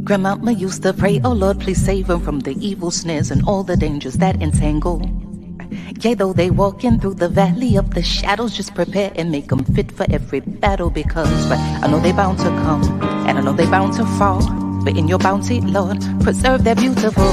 Grandmama used to pray, oh Lord, please save them from the evil snares and all the dangers that entangle. Yea, though they walking through the valley of the shadows, just prepare and make them fit for every battle, because I know they bound to come, and I know they bound to fall, but in your bounty, Lord, preserve their beautiful.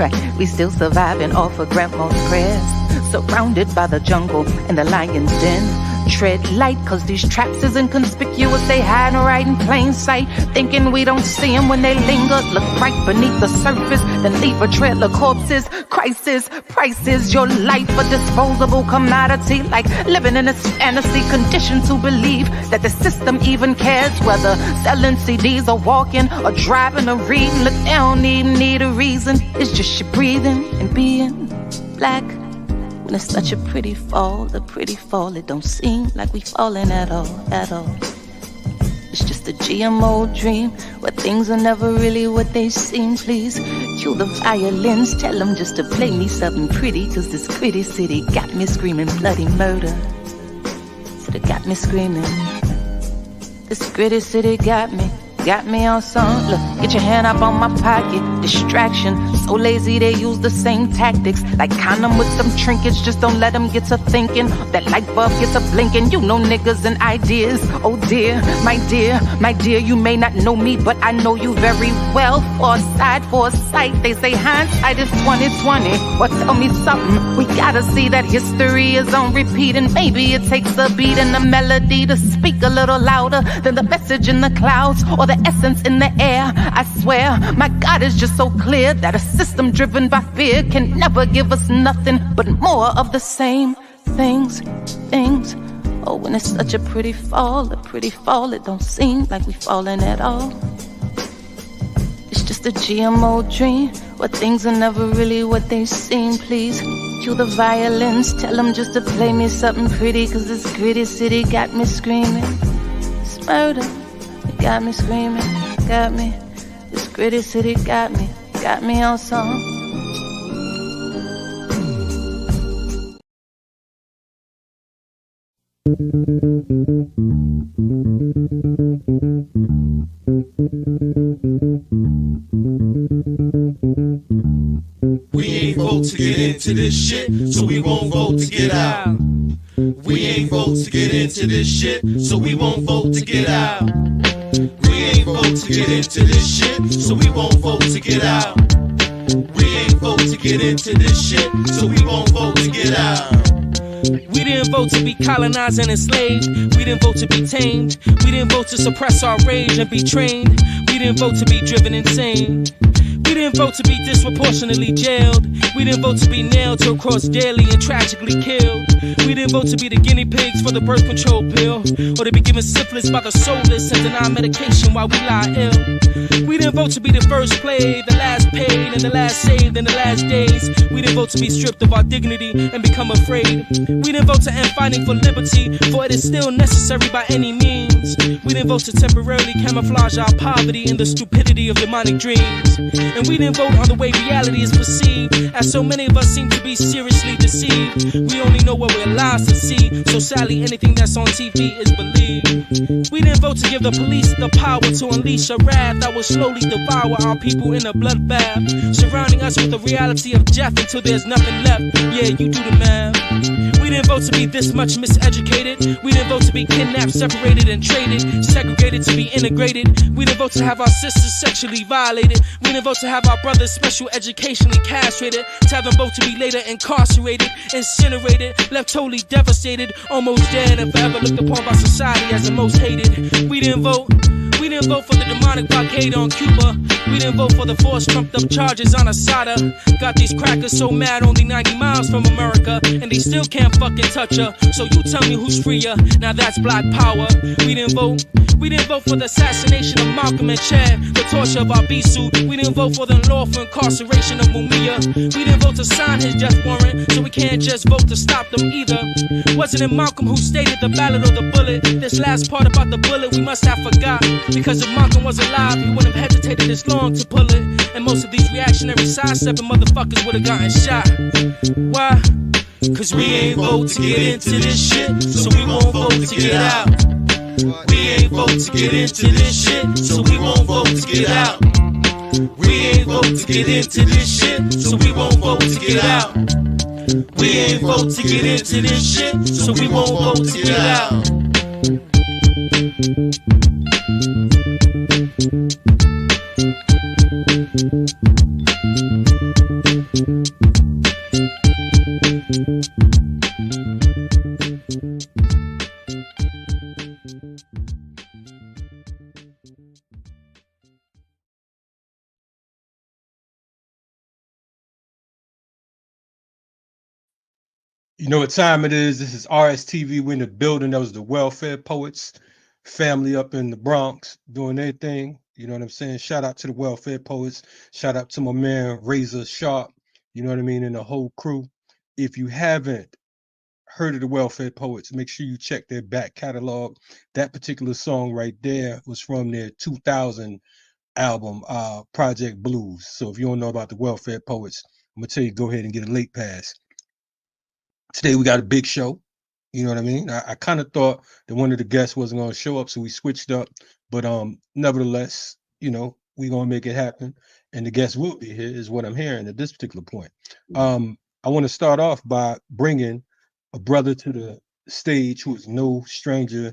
Right, we still survive and offer grandma's prayers, surrounded by the jungle and the lion's den. Tread light, cause these traps isn't conspicuous. They hide right in plain sight, thinking we don't see them when they linger. Look right beneath the surface, then leave a trail of corpses. Crisis, prices, your life a disposable commodity, like living in a fantasy, conditioned to believe that the system even cares whether selling CDs or walking or driving or reading. Look, they don't even need a reason. It's just you breathing and being black. When it's such a pretty fall, it don't seem like we falling at all, at all. It's just a GMO dream, where things are never really what they seem. Please cue the violins, tell them just to play me something pretty, cause this gritty city got me screaming bloody murder. Said it got me screaming. This gritty city got me on some. Look, get your hand up on my pocket. Distraction, so lazy they use the same tactics. Like condom with some trinkets, just don't let them get to thinking. That light bulb gets to blinking. You know niggas and ideas. Oh dear, my dear, you may not know me, but I know you very well. Foresight, they say hindsight is 20/20. Well, tell me something, we gotta see that history is on repeat, and maybe it takes a beat and a melody to speak a little louder than the message in the clouds or the essence in the air. I swear, my God is just so clear that a system driven by fear can never give us nothing but more of the same things. Oh, when it's such a pretty fall, it don't seem like we falling at all. It's just a GMO dream, where things are never really what they seem. Please cue the violins, tell them just to play me something pretty, cause this gritty city got me screaming. It's murder. Got me screaming, got me. This gritty city got me on song. We ain't vote to get into this shit, so we won't vote to get out. We ain't vote to get into this shit, so we won't vote to get out. We ain't vote to get into this shit, so we won't vote to get out. We ain't vote to get into this shit, so we won't vote to get out. We didn't vote to be colonized and enslaved. We didn't vote to be tamed. We didn't vote to suppress our rage and be trained. We didn't vote to be driven insane. We didn't vote to be disproportionately jailed. We didn't vote to be nailed to a cross daily and tragically killed. We didn't vote to be the guinea pigs for the birth control pill, or to be given syphilis by the soulless and deny medication while we lie ill. We didn't vote to be the first played, the last paid, and the last saved in the last days. We didn't vote to be stripped of our dignity and become afraid. We didn't vote to end fighting for liberty, for it is still necessary by any means. We didn't vote to temporarily camouflage our poverty in the stupidity of demonic dreams. And we didn't vote on the way reality is perceived, as so many of us seem to be seriously deceived. We only know what we're allowed to see, so sadly anything that's on TV is believed. We didn't vote to give the police the power to unleash a wrath that will slowly devour our people in a bloodbath, surrounding us with the reality of death until there's nothing left. Yeah, you do the math. We didn't vote to be this much miseducated. We didn't vote to be kidnapped, separated and traded, segregated to be integrated. We didn't vote to have our sisters sexually violated. We didn't vote to have our brothers special educationally castrated, to have them both to be later incarcerated, incinerated, left totally devastated, almost dead and forever looked upon by society as the most hated. We didn't vote for the demonic blockade on Cuba. We didn't vote for the forced trumped up charges on Asada. Got these crackers so mad only 90 miles from America, and they still can't fucking touch her. So you tell me who's freer, now that's black power. We didn't vote for the assassination of Malcolm and Chad, the torture of our Bisu. We didn't vote for the unlawful incarceration of Mumia. We didn't vote to sign his death warrant, so we can't just vote to stop them either. Wasn't it Malcolm who stated the ballad of the bullet? This last part about the bullet we must have forgot, because if Malcolm was alive, he wouldn't have hesitated this long to pull it. And most of these reactionary side-stepping motherfuckers would have gotten shot. Why? Cause we ain't vote to get into this shit, so we won't vote to get out. We ain't vote vote to get into this shit, so we won't vote to get out. We ain't vote to get into this shit, so we won't vote to get out. We ain't vote to get into this shit, so we won't vote to get out. You know what time it is? This is RSTV. We're in the building. That was the Welfare Poets family up in the Bronx doing their thing. You know what I'm saying? Shout out to the Welfare Poets. Shout out to my man Razor Sharp. You know what I mean? And the whole crew. If you haven't heard of the Welfare Poets, make sure you check their back catalog. That particular song right there was from their 2000 album, Project Blues. So if you don't know about the Welfare Poets, I'm gonna tell you, go ahead and get a late pass. Today we got a big show. You know what I mean? I kind of thought that one of the guests wasn't going to show up, so we switched up. But nevertheless, you know, we're going to make it happen. And the guest will be here, is what I'm hearing at this particular point. I want to start off by bringing a brother to the stage who is no stranger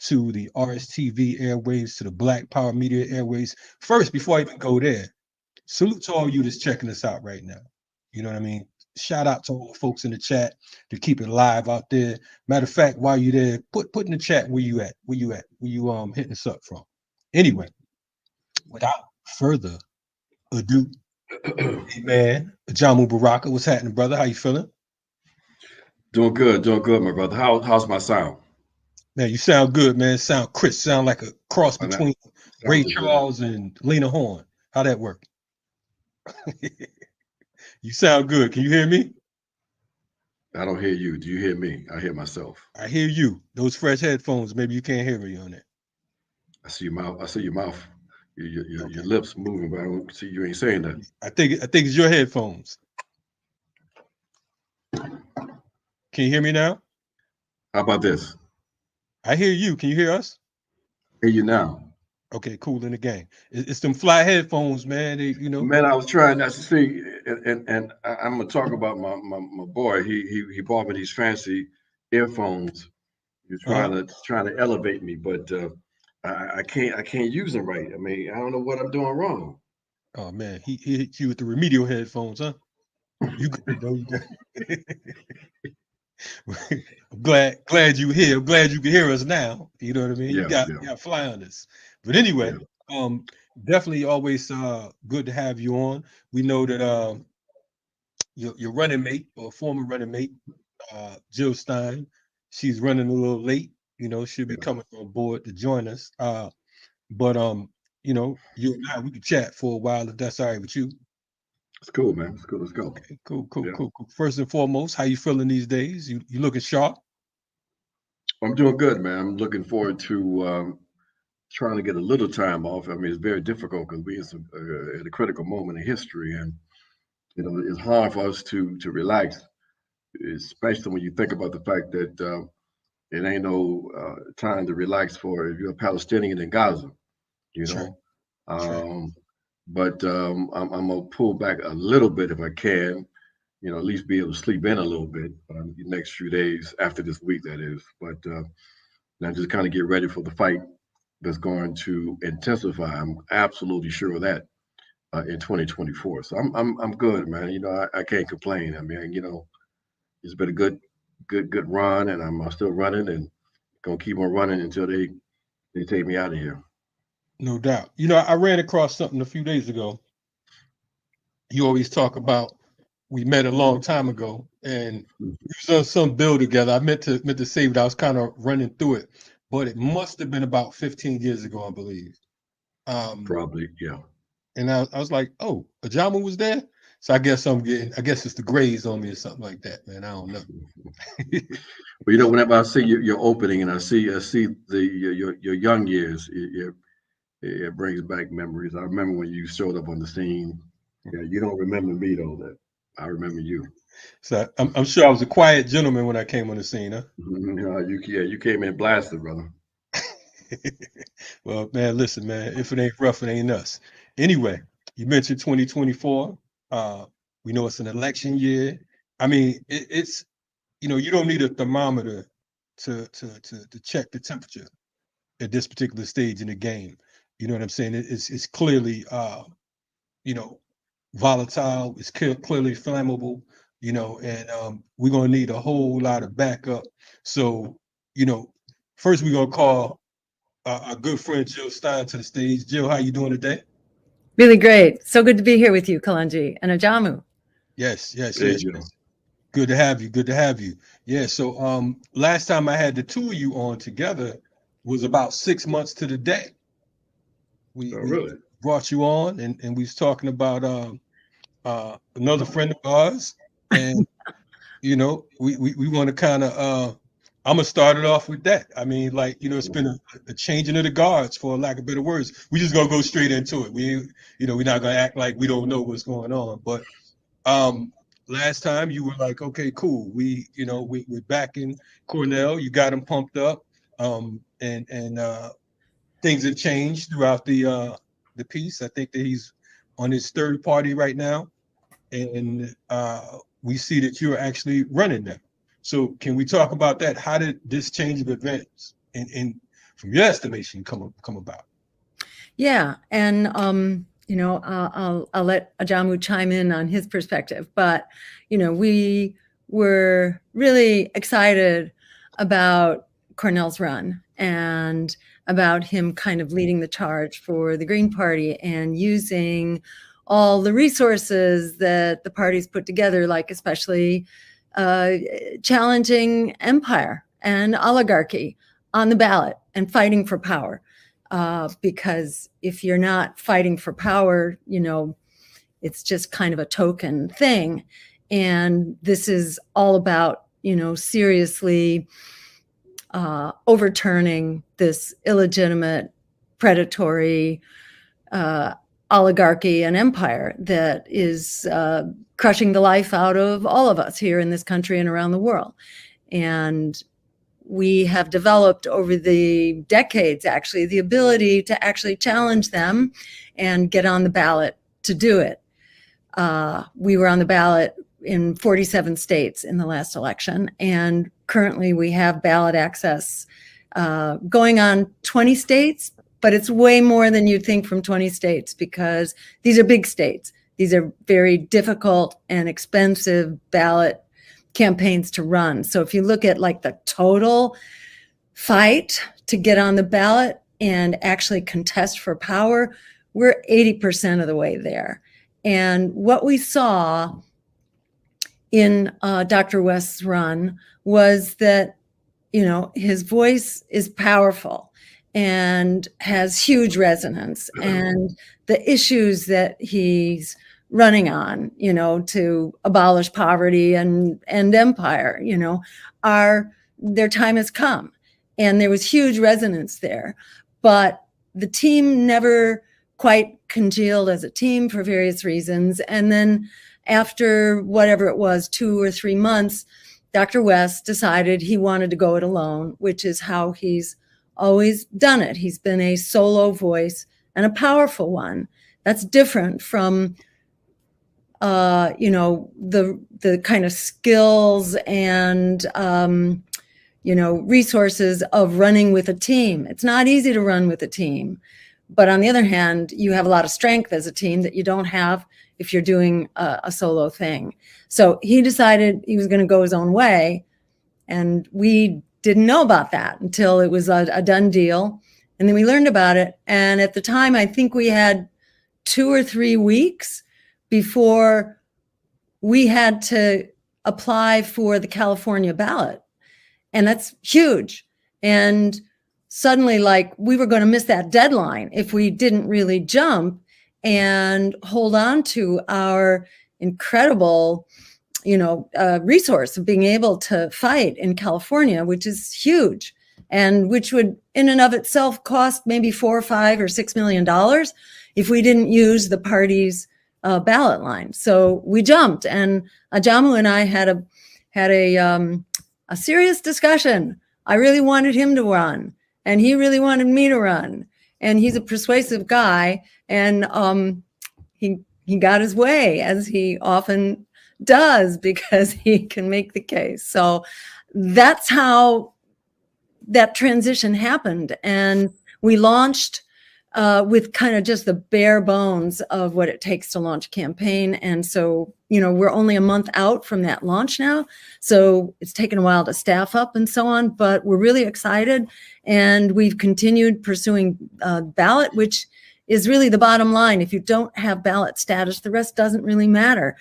to the RSTV airwaves, to the Black Power Media airwaves. First, before I even go there, salute to all you that's checking us out right now. You know what I mean? Shout out to all the folks in the chat to keep it live out there. Matter of fact, while you're there, put in the chat where you at, where you hitting us up from. Anyway, without further ado, hey man, Ajamu Baraka, what's happening, brother? How you feeling? Doing good, my brother. How's my sound? Man, you sound good, man. Sound crisp. Sound like a cross between Ray Charles and Lena Horne. How that work? You sound good. Can you hear me? I don't hear you. Do you hear me? I hear myself. I hear you. Those fresh headphones. Maybe you can't hear me on it. I see your mouth. I see your mouth. Your lips moving, but I don't see you ain't saying that. I think it's your headphones. Can you hear me now? How about this? I hear you. Can you hear us? I hear you now. Okay, cool in the game. It's them fly headphones, man. You know. Man, I was trying not to see, and I'm gonna talk about my boy. He bought me these fancy earphones. He's trying to elevate me, but I can't use them right. I mean, I don't know what I'm doing wrong. Oh man, he hit you with the remedial headphones, huh? You good though. I'm glad you here. I'm glad you can hear us now. You know what I mean? Yeah, you got fly on us. But anyway, definitely always good to have you on. We know that your running mate or former running mate, Jill Stein, she's running a little late. You know, she'll be coming on board to join us. But you know, you and I, we can chat for a while if that's all right with you. It's cool, man. It's cool. Let's go. Okay, cool. First and foremost, how you feeling these days? You looking sharp? I'm doing good, man. I'm looking forward to trying to get a little time off. I mean, it's very difficult because we're at a critical moment in history, and you know, it's hard for us to relax, especially when you think about the fact that it ain't no time to relax for if you're a Palestinian in Gaza, you know. Sure. But I'm gonna pull back a little bit if I can, you know, at least be able to sleep in a little bit the next few days after this week, that is. But now just kind of get ready for the fight that's going to intensify. I'm absolutely sure of that in 2024. So I'm good, man. You know, I can't complain. I mean, you know, it's been a good run, and I'm still running and gonna keep on running until they take me out of here. No doubt. You know, I ran across something a few days ago. You always talk about we met a long time ago, and we was on some bill together. I meant to say that I was kind of running through it, but it must have been about 15 years ago, I believe. Probably, yeah. And I was like, oh, Ajamu was there? So I guess it's the grays on me or something like that, man. I don't know. But you know, whenever I see your opening and I see your young years, it brings back memories. I remember when you showed up on the scene. Yeah, you don't remember me though. That I remember you. So I'm sure I was a quiet gentleman when I came on the scene, huh? You came in blasted, brother. Well, man, listen, man, if it ain't rough, it ain't us. Anyway, you mentioned 2024. We know it's an election year. I mean, it's, you don't need a thermometer to check the temperature at this particular stage in the game. You know what I'm saying? It's clearly, you know, volatile. It's clearly flammable. And we're gonna need a whole lot of backup. So, you know, first we're gonna call our good friend Jill Stein to the stage. Jill, how you doing today? Really great. So good to be here with you, Kalonji and Ajamu. Yes. Hey, Jill. Good to have you. Good to have you. Yeah. So last time I had the two of you on together was about 6 months to the day. We Really? brought you on and we was talking about another friend of ours. And we want to kind of I'm gonna start it off with that. I mean, like, it's been a changing of the guards, for lack of better words. We just gonna go straight into it. We're not gonna act like we don't know what's going on. But last time you were like, okay, cool. We're backing Cornel. You got him pumped up. And things have changed throughout the piece. I think that he's on his third party right now, and we see that you're actually running them. So can we talk about that? How did this change of events, and from your estimation, come about? Yeah, and I'll let Ajamu chime in on his perspective, but we were really excited about Cornel's run and about him kind of leading the charge for the Green Party and using all the resources that the parties put together, like especially challenging empire and oligarchy on the ballot and fighting for power. Because if you're not fighting for power, it's just kind of a token thing. And this is all about, seriously overturning this illegitimate, predatory oligarchy and empire that is crushing the life out of all of us here in this country and around the world. And we have developed over the decades, actually, the ability to actually challenge them and get on the ballot to do it. We were on the ballot in 47 states in the last election, and currently we have ballot access going on 20 states, but it's way more than you'd think from 20 states because these are big states. These are very difficult and expensive ballot campaigns to run. So if you look at like the total fight to get on the ballot and actually contest for power, we're 80% of the way there. And what we saw in Dr. West's run was that, his voice is powerful and has huge resonance, and the issues that he's running on, to abolish poverty and empire, their time has come. And there was huge resonance there. But the team never quite congealed as a team for various reasons. And then after whatever it was, 2 or 3 months, Dr. West decided he wanted to go it alone, which is how he's always done it. He's been a solo voice and a powerful one. That's different from the kind of skills and, resources of running with a team. It's not easy to run with a team. But on the other hand, you have a lot of strength as a team that you don't have if you're doing a solo thing. So he decided he was going to go his own way. And we didn't know about that until it was a done deal. And then we learned about it. And at the time, I think we had 2 or 3 weeks before we had to apply for the California ballot. And that's huge. And suddenly, we were going to miss that deadline if we didn't really jump and hold on to our incredible, resource of being able to fight in California, which is huge, and which would in and of itself cost maybe $4 or $5 or $6 million if we didn't use the party's ballot line. So we jumped, and Ajamu and I had a serious discussion. I really wanted him to run, and he really wanted me to run. And he's a persuasive guy, and he got his way, as he often does, because he can make the case. So that's how that transition happened. And we launched with kind of just the bare bones of what it takes to launch a campaign. And so, we're only a month out from that launch now. So it's taken a while to staff up and so on, but we're really excited. And we've continued pursuing ballot, which is really the bottom line. If you don't have ballot status, the rest doesn't really matter.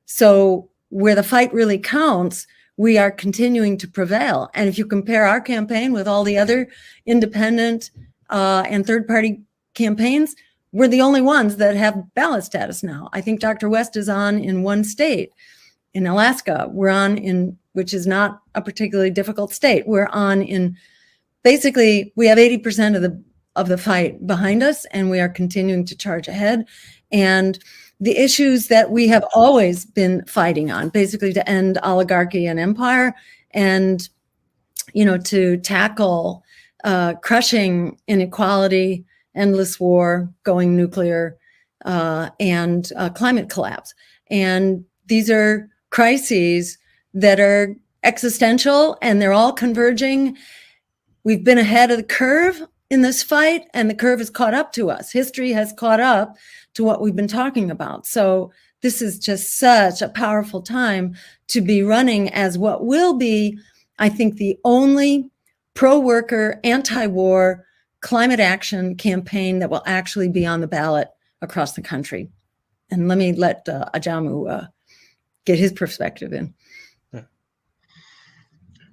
So where the fight really counts, we are continuing to prevail. And if you compare our campaign with all the other independent and third-party campaigns, we're the only ones that have ballot status now. I think Dr. West is on in one state, in Alaska. We're on in, which is not a particularly difficult state. We're on in, basically, we have 80% of the fight behind us, and we are continuing to charge ahead. And the issues that we have always been fighting on, basically to end oligarchy and empire, and to tackle crushing inequality, endless war, going nuclear, and climate collapse. And these are crises that are existential, and they're all converging. We've been ahead of the curve in this fight, and the curve has caught up to us. History has caught up to what we've been talking about. So this is just such a powerful time to be running as what will be, I think, the only pro-worker, anti-war climate action campaign that will actually be on the ballot across the country. And let me let Ajamu get his perspective in.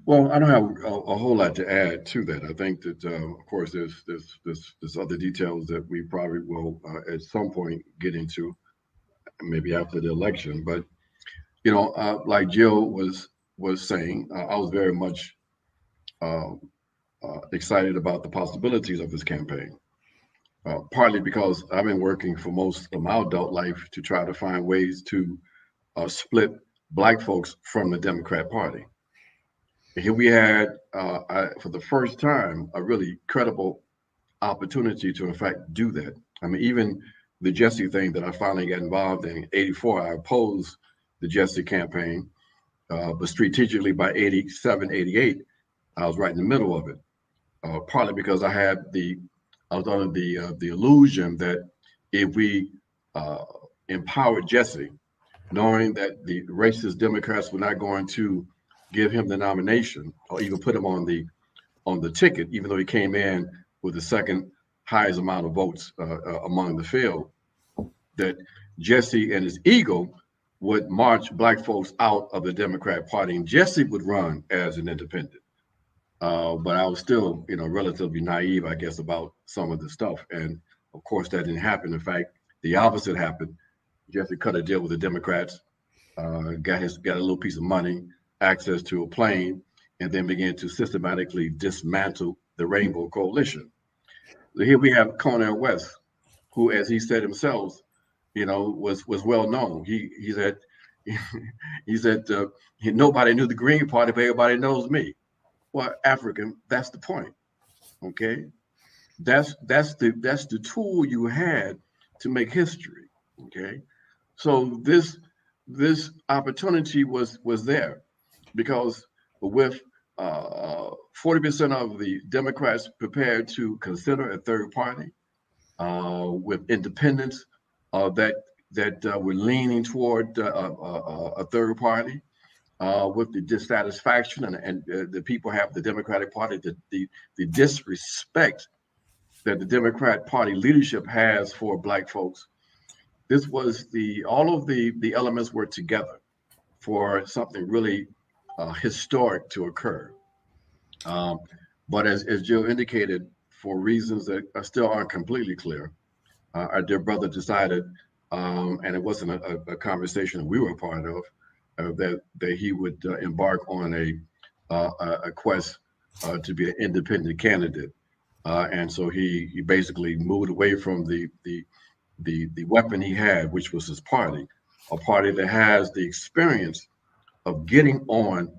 Well, I don't have a whole lot to add to that. I think that, of course, there's other details that we probably will at some point get into, maybe after the election. But like Jill was saying, I was very much excited about the possibilities of this campaign. Partly because I've been working for most of my adult life to try to find ways to split Black folks from the Democrat Party. Here we had, for the first time, a really credible opportunity to, in fact, do that. I mean, even the Jesse thing that I finally got involved in '84, I opposed the Jesse campaign, but strategically by '87, '88, I was right in the middle of it. Partly because I was under the illusion that if we empowered Jesse, knowing that the racist Democrats were not going to give him the nomination or even put him on the ticket, even though he came in with the second highest amount of votes among the field, that Jesse and his ego would march Black folks out of the Democrat Party, and Jesse would run as an independent. But I was still, relatively naive, I guess, about some of the stuff. And of course, that didn't happen. In fact, the opposite happened. Jesse cut a deal with the Democrats, got a little piece of money, access to a plane, and then began to systematically dismantle the Rainbow Coalition. So here we have Cornel West, who, as he said himself, was well known. He said nobody knew the Green Party, but everybody knows me. Well, African, that's the point. Okay, that's the tool you had to make history. Okay, so this opportunity was there, because with 40% of the Democrats prepared to consider a third party, with independents that were leaning toward a third party, with the dissatisfaction and the people have the Democratic Party, the disrespect that the Democrat Party leadership has for Black folks. This was all of the elements were together for something really historic to occur. But as Jill indicated, for reasons that still aren't completely clear, our dear brother decided, and it wasn't a conversation we were a part of, that he would embark on a quest to be an independent candidate, and so he basically moved away from the weapon he had, which was his party, a party that has the experience of getting on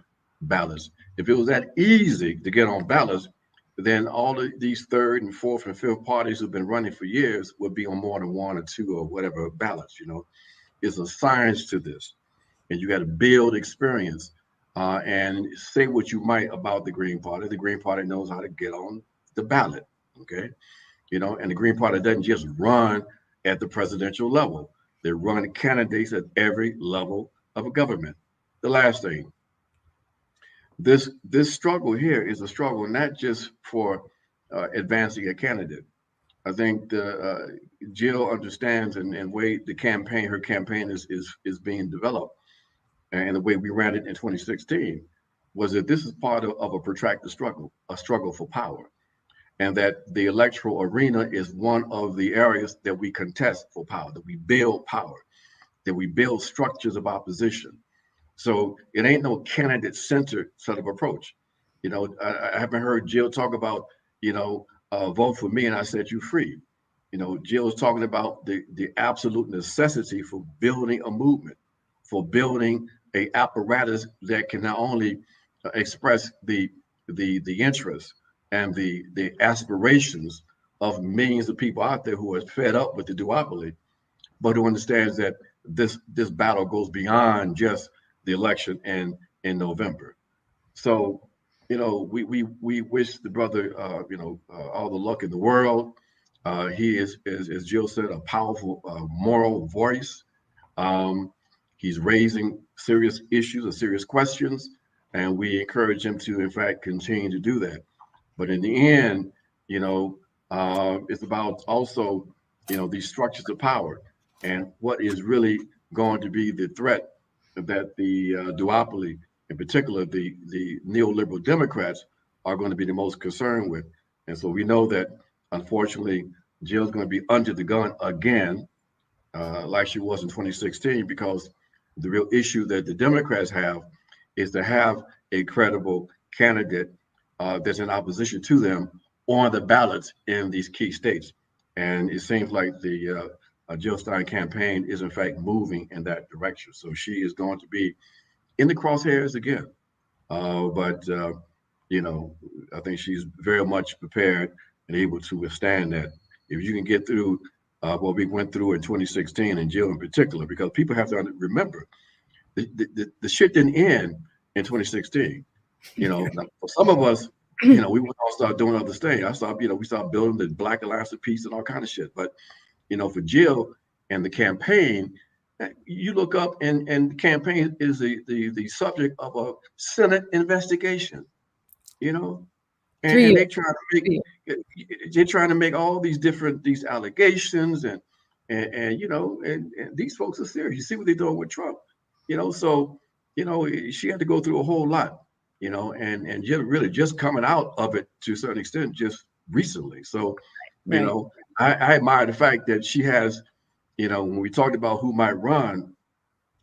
ballots. If it was that easy to get on ballots, then all of these third and fourth and fifth parties who've been running for years would be on more than one or two or whatever ballots. It's a science to this, and you got to build experience. And say what you might about the Green Party. The Green Party knows how to get on the ballot, okay? And the Green Party doesn't just run at the presidential level. They run candidates at every level of a government. The last thing, this struggle here is a struggle not just for advancing a candidate. I think Jill understands and way her campaign is being developed, and the way we ran it in 2016 was that this is part of a protracted struggle, a struggle for power, and that the electoral arena is one of the areas that we contest for power, that we build power, that we build structures of opposition. So it ain't no candidate-centered sort of approach. I haven't heard Jill talk about, vote for me and I set you free. Jill's talking about the absolute necessity for building a movement, for building a apparatus that can not only express the interests and the aspirations of millions of people out there who are fed up with the duopoly, but who understands that this battle goes beyond just the election in November. So, we wish the brother, all the luck in the world. He is, as Jill said, a powerful moral voice. He's raising serious issues and serious questions, and we encourage him to, in fact, continue to do that. But in the end, it's about also, these structures of power and what is really going to be the threat that the duopoly, in particular the neoliberal Democrats, are going to be the most concerned with. And so we know that, unfortunately, Jill's going to be under the gun again, like she was in 2016, because the real issue that the Democrats have is to have a credible candidate that's in opposition to them on the ballots in these key states. And it seems like the Jill Stein campaign is in fact moving in that direction. So she is going to be in the crosshairs again. But I think she's very much prepared and able to withstand that. If you can get through what we went through in 2016, and Jill in particular, because people have to remember, the shit didn't end in 2016. For some of us, we would all start doing other things. We started building the Black Alliance of Peace and all kind of shit. But for Jill and the campaign, you look up and the campaign is the subject of a Senate investigation. And they're trying to make all these allegations and these folks are serious. You see what they're doing with Trump, so she had to go through a whole lot, and Jill really just coming out of it to a certain extent just recently. So right. I admire the fact that she has, when we talked about who might run,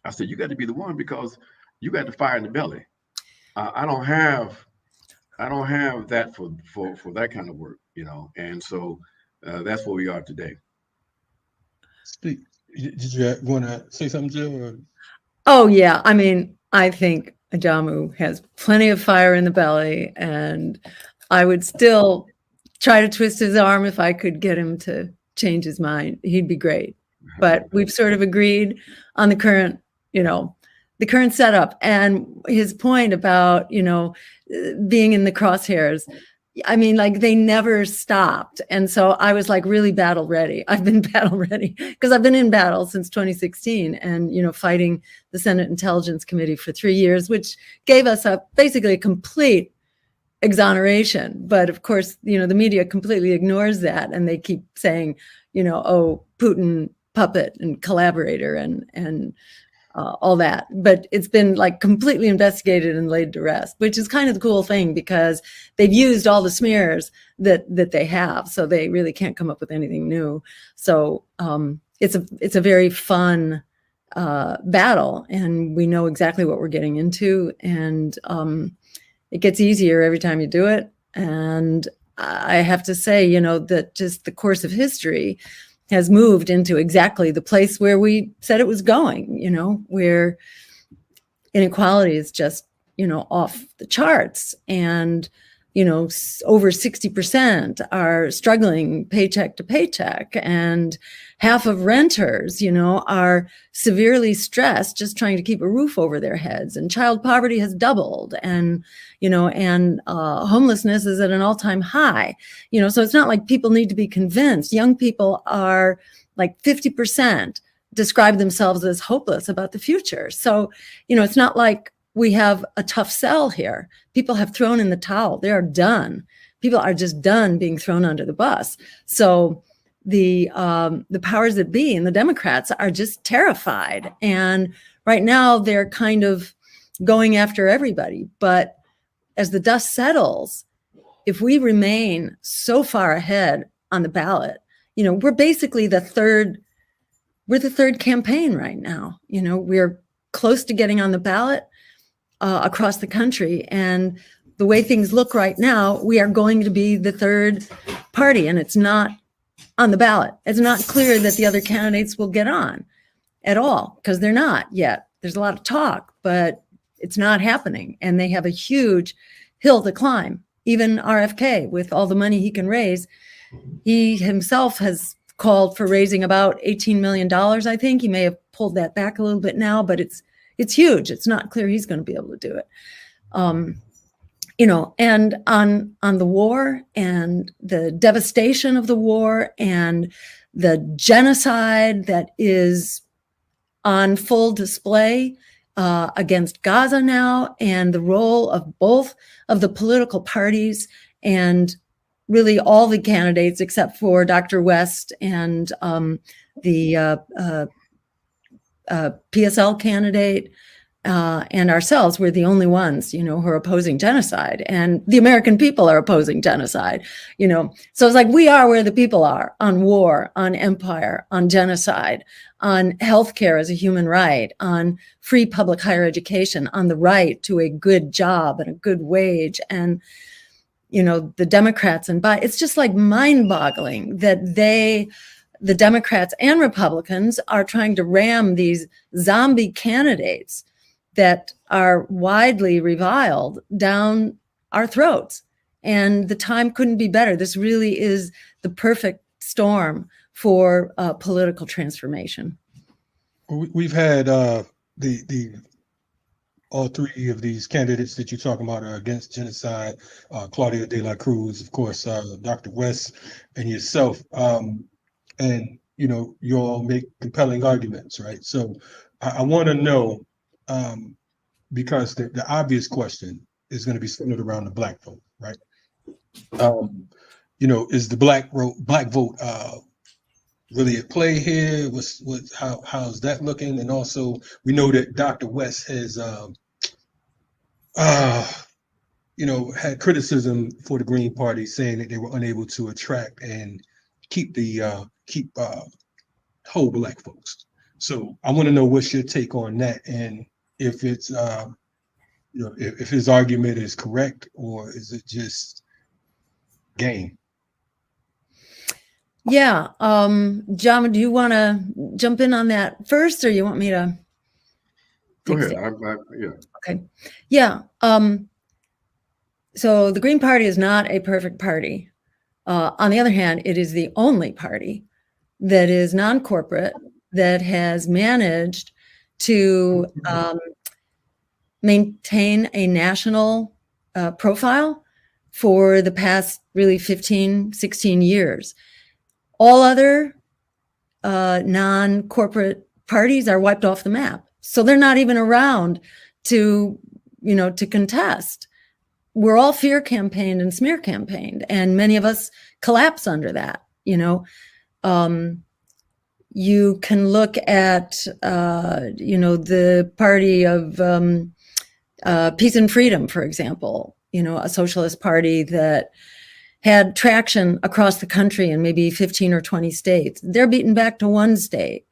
I said, you got to be the one because you got the fire in the belly. I don't have that for that kind of work, and so that's where we are today. Did you want to say something, Jill? Or? Oh yeah, I mean, I think Ajamu has plenty of fire in the belly, and I would still try to twist his arm if I could get him to change his mind. He'd be great. But we've sort of agreed on the current setup, and his point about, being in the crosshairs. I mean, like they never stopped. And so I was like really battle ready. I've been battle ready because I've been in battle since 2016 and, fighting the Senate Intelligence Committee for 3 years, which gave us basically a complete exoneration. But of course, the media completely ignores that. And they keep saying, oh, Putin puppet and collaborator and all that. But it's been like completely investigated and laid to rest, which is kind of the cool thing because they've used all the smears that they have. So they really can't come up with anything new. So it's a very fun battle, and we know exactly what we're getting into. And it gets easier every time you do it. And I have to say, that just the course of history has moved into exactly the place where we said it was going, where inequality is just, off the charts. And, over 60% are struggling paycheck to paycheck, and half of renters, are severely stressed just trying to keep a roof over their heads, and child poverty has doubled, and homelessness is at an all-time high. So it's not like people need to be convinced. Young people are like 50% describe themselves as hopeless about the future. So, it's not like we have a tough sell here. People have thrown in the towel. They are done. People are just done being thrown under the bus. So the powers that be and the Democrats are just terrified. And right now they're kind of going after everybody. But as the dust settles, if we remain so far ahead on the ballot, we're basically the third campaign right now. We're close to getting on the ballot across the country. And the way things look right now, we are going to be the third party, and it's not on the ballot. It's not clear that the other candidates will get on at all, because they're not yet. There's a lot of talk, but it's not happening. And they have a huge hill to climb. Even RFK, with all the money he can raise, he himself has called for raising about $18 million, I think. He may have pulled that back a little bit now, but it's huge. It's not clear he's going to be able to do it. And on the war and the devastation of the war and the genocide that is on full display against Gaza now, and the role of both of the political parties and really all the candidates except for Dr. West and the PSL candidate and ourselves. We're the only ones, who are opposing genocide, and the American people are opposing genocide, So it's like we are where the people are on war, on empire, on genocide, on healthcare as a human right, on free public higher education, on the right to a good job and a good wage. And, the Democrats and it's just like mind-boggling that the Democrats and Republicans are trying to ram these zombie candidates that are widely reviled down our throats. And the time couldn't be better. This really is the perfect storm for political transformation. We've had all three of these candidates that you're talking about are against genocide. Claudia de la Cruz, of course, Dr. West, and yourself. And you all make compelling arguments, right? So I want to know, because the obvious question is going to be centered around the Black vote, right? Is the Black vote really at play here? How's that looking? And also, we know that Dr. West has had criticism for the Green Party, saying that they were unable to attract and keep whole Black folks. So I want to know what's your take on that, and if it's if his argument is correct, or is it just game? Yeah. Jama, do you want to jump in on that first, or you want me to? Go ahead. Yeah. Okay. Yeah. So the Green Party is not a perfect party. On the other hand, it is the only party that is non-corporate, that has managed to maintain a national profile for the past really 15, 16 years. All other non-corporate parties are wiped off the map. So they're not even around to contest. We're all fear campaigned and smear campaigned, and many of us collapse under that. You can look at, the party of Peace and Freedom, for example, a socialist party that had traction across the country in maybe 15 or 20 states. They're beaten back to one state.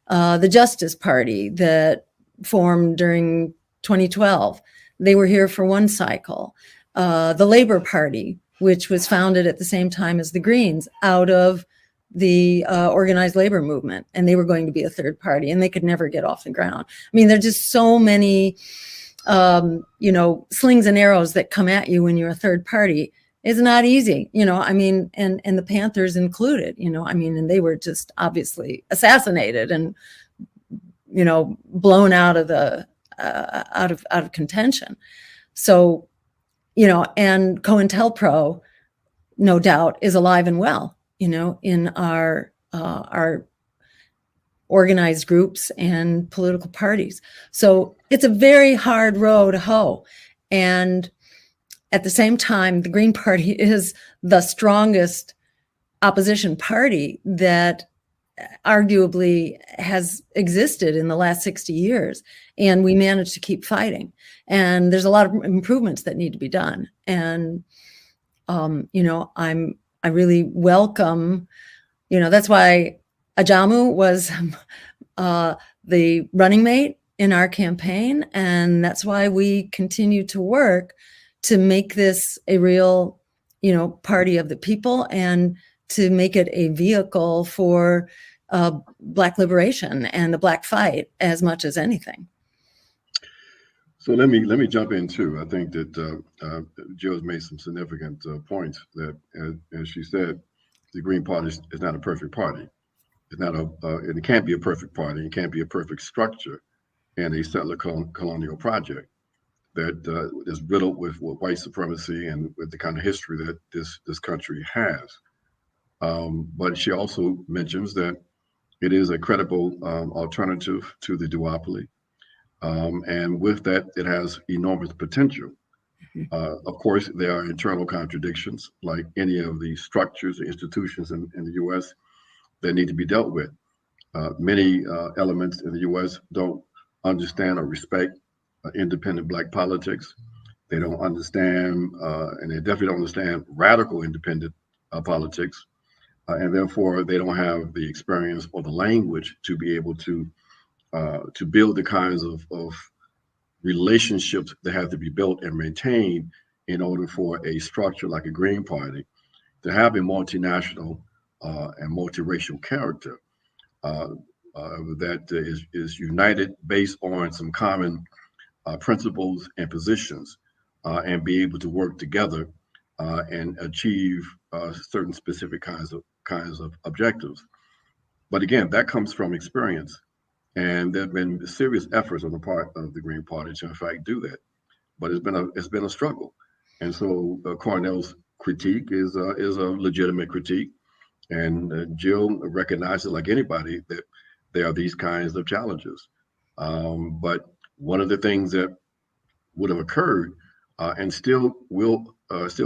The Justice Party that formed during 2012, they were here for one cycle. The Labor Party, which was founded at the same time as the Greens, out of the organized labor movement, and they were going to be a third party, and they could never get off the ground. I mean, there are just so many slings and arrows that come at you when you're a third party is not easy, I mean, and the Panthers included, I mean, and they were just obviously assassinated and, blown out of the, out of contention. So, and COINTELPRO, no doubt, is alive and well, in our organized groups and political parties. So it's a very hard row to hoe. And at the same time, the Green Party is the strongest opposition party that arguably has existed in the last 60 years. And we managed to keep fighting. And there's a lot of improvements that need to be done. And, I really welcome, that's why Ajamu was the running mate in our campaign. And that's why we continue to work to make this a real, party of the people and to make it a vehicle for Black liberation and the Black fight as much as anything. So let me jump in too. I think that Jill's made some significant points that, as she said, the Green Party is not a perfect party. It's not and it can't be a perfect party. It can't be a perfect structure in a settler colonial project that is riddled with white supremacy and with the kind of history that this country has. But she also mentions that it is a credible alternative to the duopoly. And with that, it has enormous potential. Of course, there are internal contradictions, like any of the structures and institutions in the U.S. that need to be dealt with. Many elements in the U.S. don't understand or respect independent Black politics. They don't understand, and they definitely don't understand radical independent politics. And therefore, they don't have the experience or the language to be able to build the kinds of relationships that have to be built and maintained in order for a structure like a Green Party to have a multinational and multiracial character that is united based on some common principles and positions, and be able to work together and achieve certain specific kinds of objectives. But again, that comes from experience. And there have been serious efforts on the part of the Green Party to, in fact, do that. But it's been a struggle. And so Cornel's critique is a legitimate critique. And Jill recognizes, like anybody, that there are these kinds of challenges. But one of the things that would have occurred and still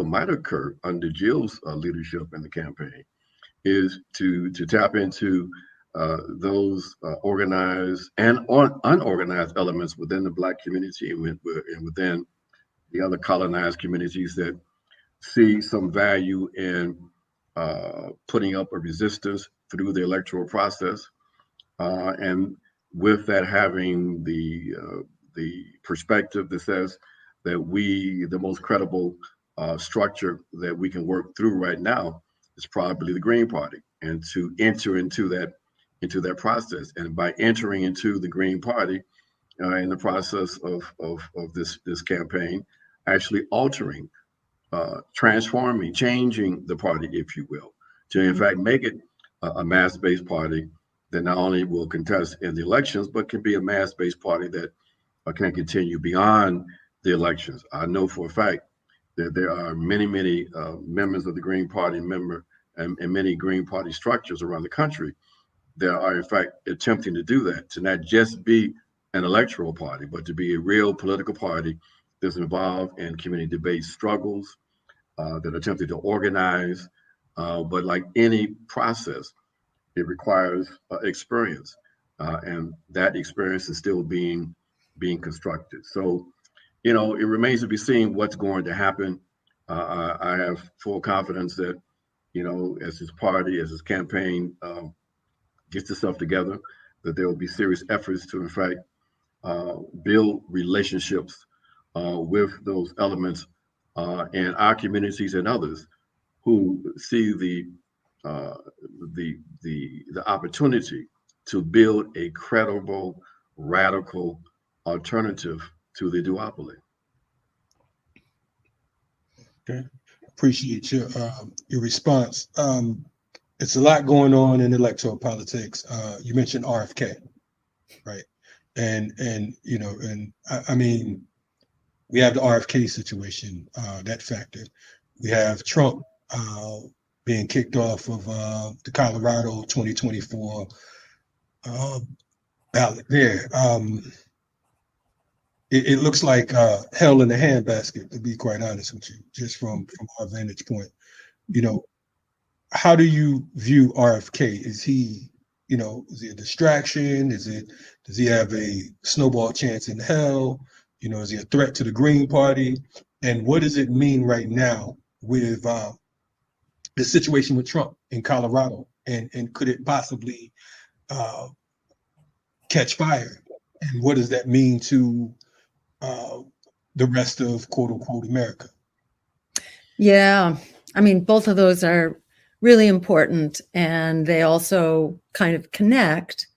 might occur under Jill's leadership in the campaign is to tap into those organized and unorganized elements within the Black community and within the other colonized communities that see some value in putting up a resistance through the electoral process, and with that having the perspective that says that the most credible structure that we can work through right now is probably the Green Party, and to enter into that process. And by entering into the Green Party in the process of this campaign, actually altering, transforming, changing the party, if you will, to in fact make it a mass-based party that not only will contest in the elections, but can be a mass-based party that can continue beyond the elections. I know for a fact that there are many members of the Green Party and many Green Party structures around the country that are in fact attempting to do that, to not just be an electoral party, but to be a real political party that's involved in community-based struggles, that are attempting to organize. But like any process, it requires experience, and that experience is still being constructed. So, it remains to be seen what's going to happen. I have full confidence that, as his party, as his campaign gets itself together, that there will be serious efforts to, in fact, build relationships with those elements in our communities and others who see the opportunity to build a credible, radical alternative to the duopoly. Okay, appreciate your response. It's a lot going on in electoral politics. You mentioned RFK, right? And you know, and I mean, we have the RFK situation, that factor. We have Trump being kicked off of the Colorado 2024 ballot there. It looks like hell in the handbasket, to be quite honest with you, just from our vantage point. You know, how do you view RFK? Is he, you know, is he a distraction? Does he have a snowball chance in hell? You know, is he a threat to the Green Party? And what does it mean right now with the situation with Trump in Colorado? And could it possibly catch fire? And what does that mean to the rest of quote unquote America? Yeah, I mean, both of those are really important, and they also kind of connect.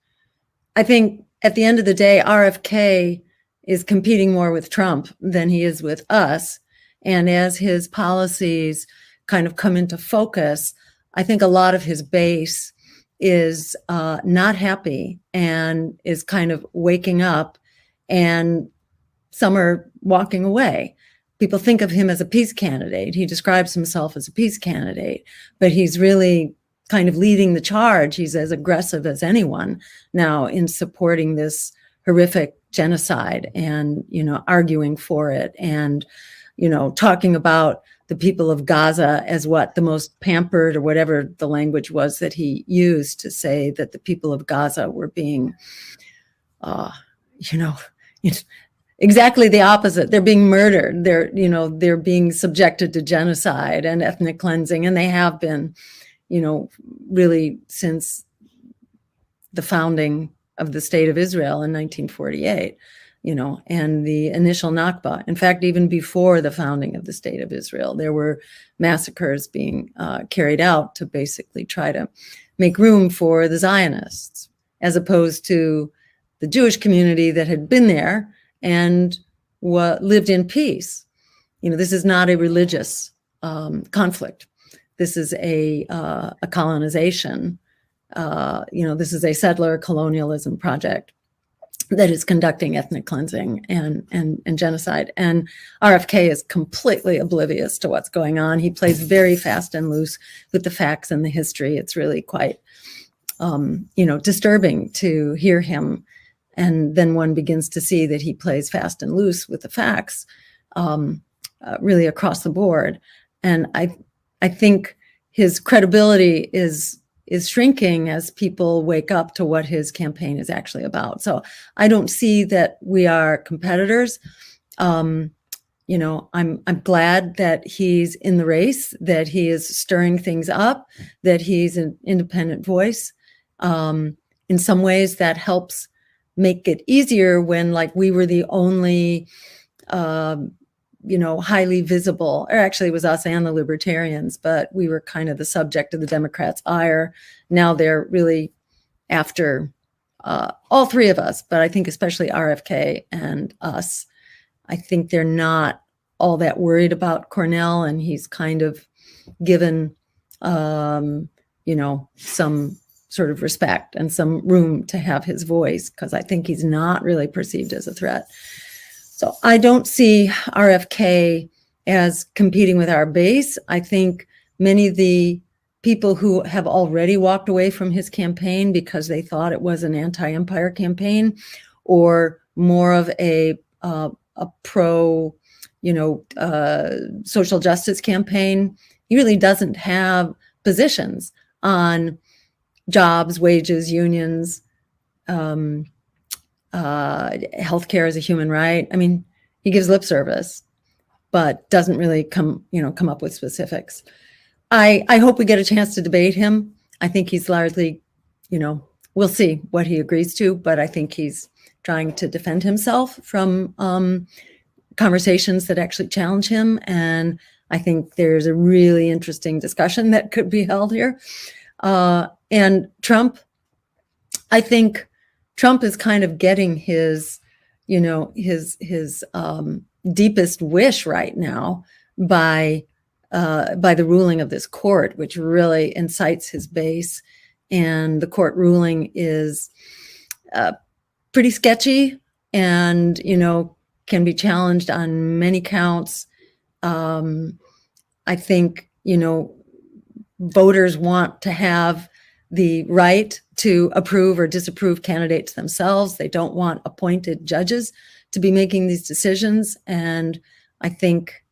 I think at the end of the day, RFK is competing more with Trump than he is with us. And as his policies kind of come into focus, I think a lot of his base is not happy and is kind of waking up, and some are walking away. People think of him as a peace candidate. He describes himself as a peace candidate, but he's really kind of leading the charge. He's as aggressive as anyone now in supporting this horrific genocide and, you know, arguing for it and, you know, talking about the people of Gaza as what the most pampered, or whatever the language was that he used to say that the people of Gaza were being, you know, exactly the opposite. They're being murdered. They're being subjected to genocide and ethnic cleansing. And they have been, you know, really since the founding of the state of Israel in 1948, you know, and the initial Nakba. In fact, even before the founding of the state of Israel, there were massacres being carried out to basically try to make room for the Zionists, as opposed to the Jewish community that had been there and lived in peace. You know, this is not a religious conflict. This is a colonization. You know, this is a settler colonialism project that is conducting ethnic cleansing and genocide. And RFK is completely oblivious to what's going on. He plays very fast and loose with the facts and the history. It's really quite, you know, disturbing to hear him. And then one begins to see that he plays fast and loose with the facts, really across the board. And I think his credibility is shrinking as people wake up to what his campaign is actually about. So I don't see that we are competitors. You know, I'm glad that he's in the race, that he is stirring things up, that he's an independent voice. In some ways that helps make it easier when, like, we were the only, you know, highly visible, or actually it was us and the libertarians, but we were kind of the subject of the Democrats' ire. Now they're really after all three of us, but I think especially RFK and us. I think they're not all that worried about Cornel, and he's kind of given, you know, some sort of respect and some room to have his voice, because I think he's not really perceived as a threat. So I don't see RFK as competing with our base. I think many of the people who have already walked away from his campaign because they thought it was an anti-empire campaign, or more of a pro, you know, social justice campain, he really doesn't have positions on jobs, wages, unions, healthcare as a human right. I mean, he gives lip service, but doesn't really come up with specifics. I hope we get a chance to debate him. I think he's largely, you know, we'll see what he agrees to, but I think he's trying to defend himself from conversations that actually challenge him. And I think there's a really interesting discussion that could be held here. And Trump, I think Trump is kind of getting his, his deepest wish right now by the ruling of this court, which really incites his base. And the court ruling is pretty sketchy and, can be challenged on many counts. I think, voters want to have the right to approve or disapprove candidates themselves. They don't want appointed judges to be making these decisions. And I think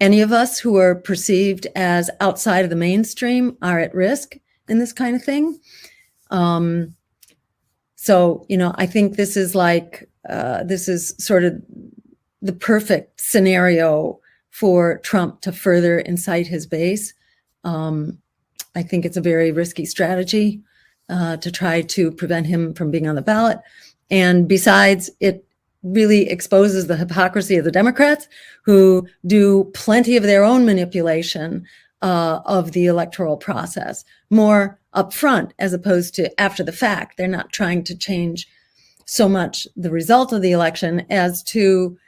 any of us who are perceived as outside of the mainstream are at risk in this kind of thing. So, I think this is this is sort of the perfect scenario for Trump to further incite his base. I think it's a very risky strategy to try to prevent him from being on the ballot. And besides, it really exposes the hypocrisy of the Democrats, who do plenty of their own manipulation of the electoral process, more upfront as opposed to after the fact. They're not trying to change so much the result of the election as to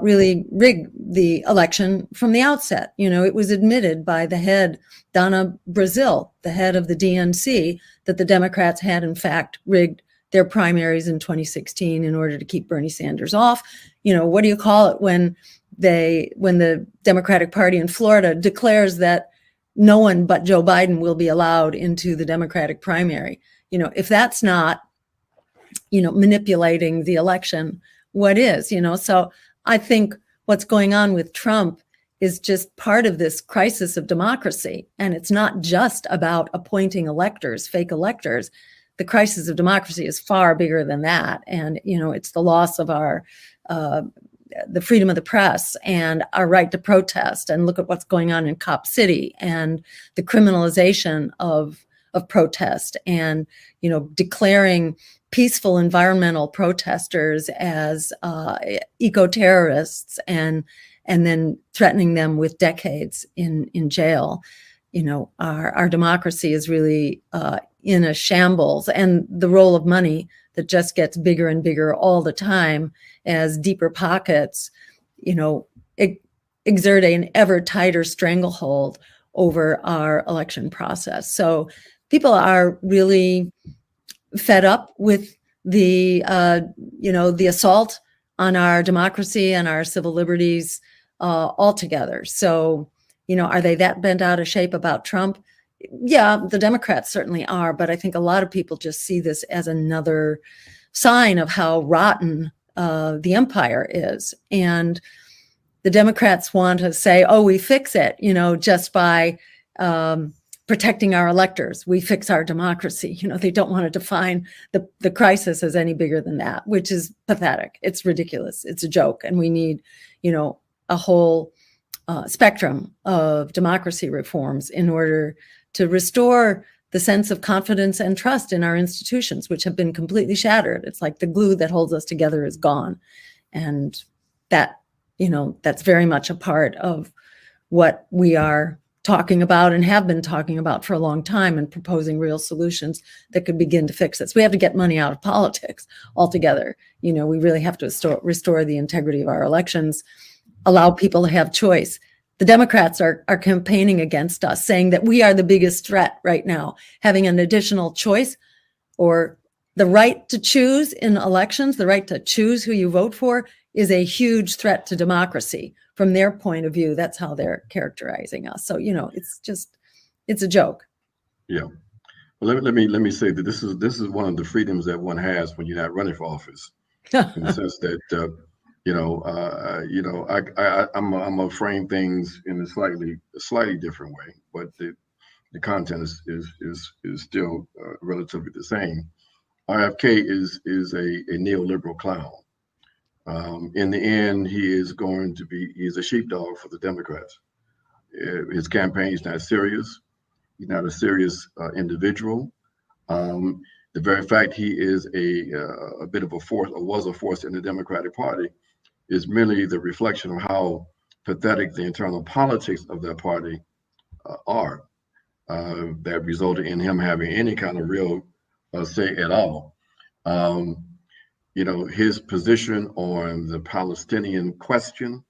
really rig the election from the outset. It was admitted by the head, Donna Brazile, the head of the DNC, that the Democrats had in fact rigged their primaries in 2016 in order to keep Bernie Sanders off. What do you call it when the Democratic Party in Florida declares that no one but Joe Biden will be allowed into the Democratic primary? If that's not, manipulating the election, what is? So I think what's going on with Trump is just part of this crisis of democracy. And it's not just about appointing electors, fake electors. The crisis of democracy is far bigger than that. And, it's the loss of our, the freedom of the press and our right to protest. And look at what's going on in Cop City and the criminalization of protest and, declaring peaceful environmental protesters as eco-terrorists and then threatening them with decades in jail. Our democracy is really in a shambles, and the role of money that just gets bigger and bigger all the time as deeper pockets, exert an ever tighter stranglehold over our election process. So people are really fed up with the assault on our democracy and our civil liberties altogether. So, are they that bent out of shape about Trump? Yeah, the Democrats certainly are, but I think a lot of people just see this as another sign of how rotten the empire is. And the Democrats want to say, oh, we fix it, just by protecting our electors. We fix our democracy. They don't want to define the crisis as any bigger than that, which is pathetic. It's ridiculous. It's a joke. And we need, a whole spectrum of democracy reforms in order to restore the sense of confidence and trust in our institutions, which have been completely shattered. It's like the glue that holds us together is gone. And that, that's very much a part of what we are talking about and have been talking about for a long time and proposing real solutions that could begin to fix this. We have to get money out of politics altogether. We really have to restore the integrity of our elections, allow people to have choice. The Democrats are campaigning against us, saying that we are the biggest threat right now. Having an additional choice or the right to choose in elections, the right to choose who you vote for, is a huge threat to democracy. From their point of view, that's how they're characterizing us. So, it's a joke. Yeah. Well, let me say that this is one of the freedoms that one has when you're not running for office, in the sense that I'm gonna frame things in a slightly different way, but the content is still relatively the same. RFK is a neoliberal clown. In the end, he's a sheepdog for the Democrats. His campaign is not serious. He's not a serious individual. The very fact he is a bit of a force, or was a force in the Democratic Party, is merely the reflection of how pathetic the internal politics of that party are, that resulted in him having any kind of real say at all. his position on the Palestinian question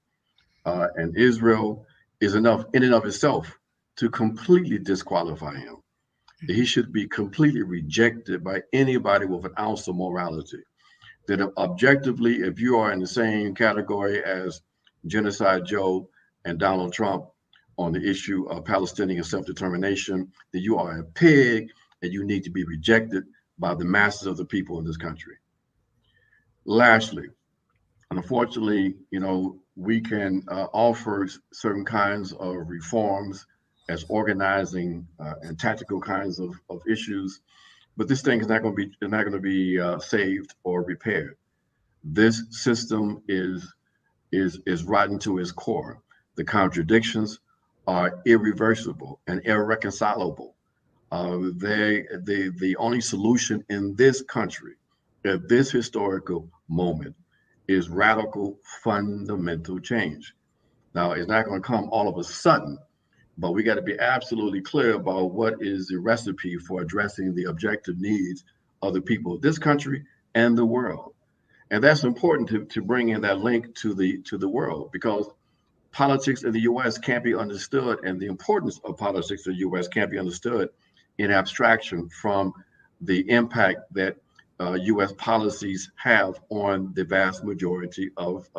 and Israel is enough in and of itself to completely disqualify him. He should be completely rejected by anybody with an ounce of morality. That objectively, if you are in the same category as Genocide Joe and Donald Trump on the issue of Palestinian self-determination, that you are a pig and you need to be rejected by the masses of the people in this country. Lastly, unfortunately, we can offer certain kinds of reforms as organizing and tactical kinds of issues, but this thing is not going to be saved or repaired. This system is rotten to its core. The contradictions are irreversible and irreconcilable. The only solution in this country at this historical moment is radical, fundamental change. Now, it's not going to come all of a sudden, but we got to be absolutely clear about what is the recipe for addressing the objective needs of the people of this country and the world. And that's important to bring in that link to the world, because politics in the U.S. can't be understood, and the importance of politics in the U.S. can't be understood in abstraction from the impact that U.S. policies have on the vast majority of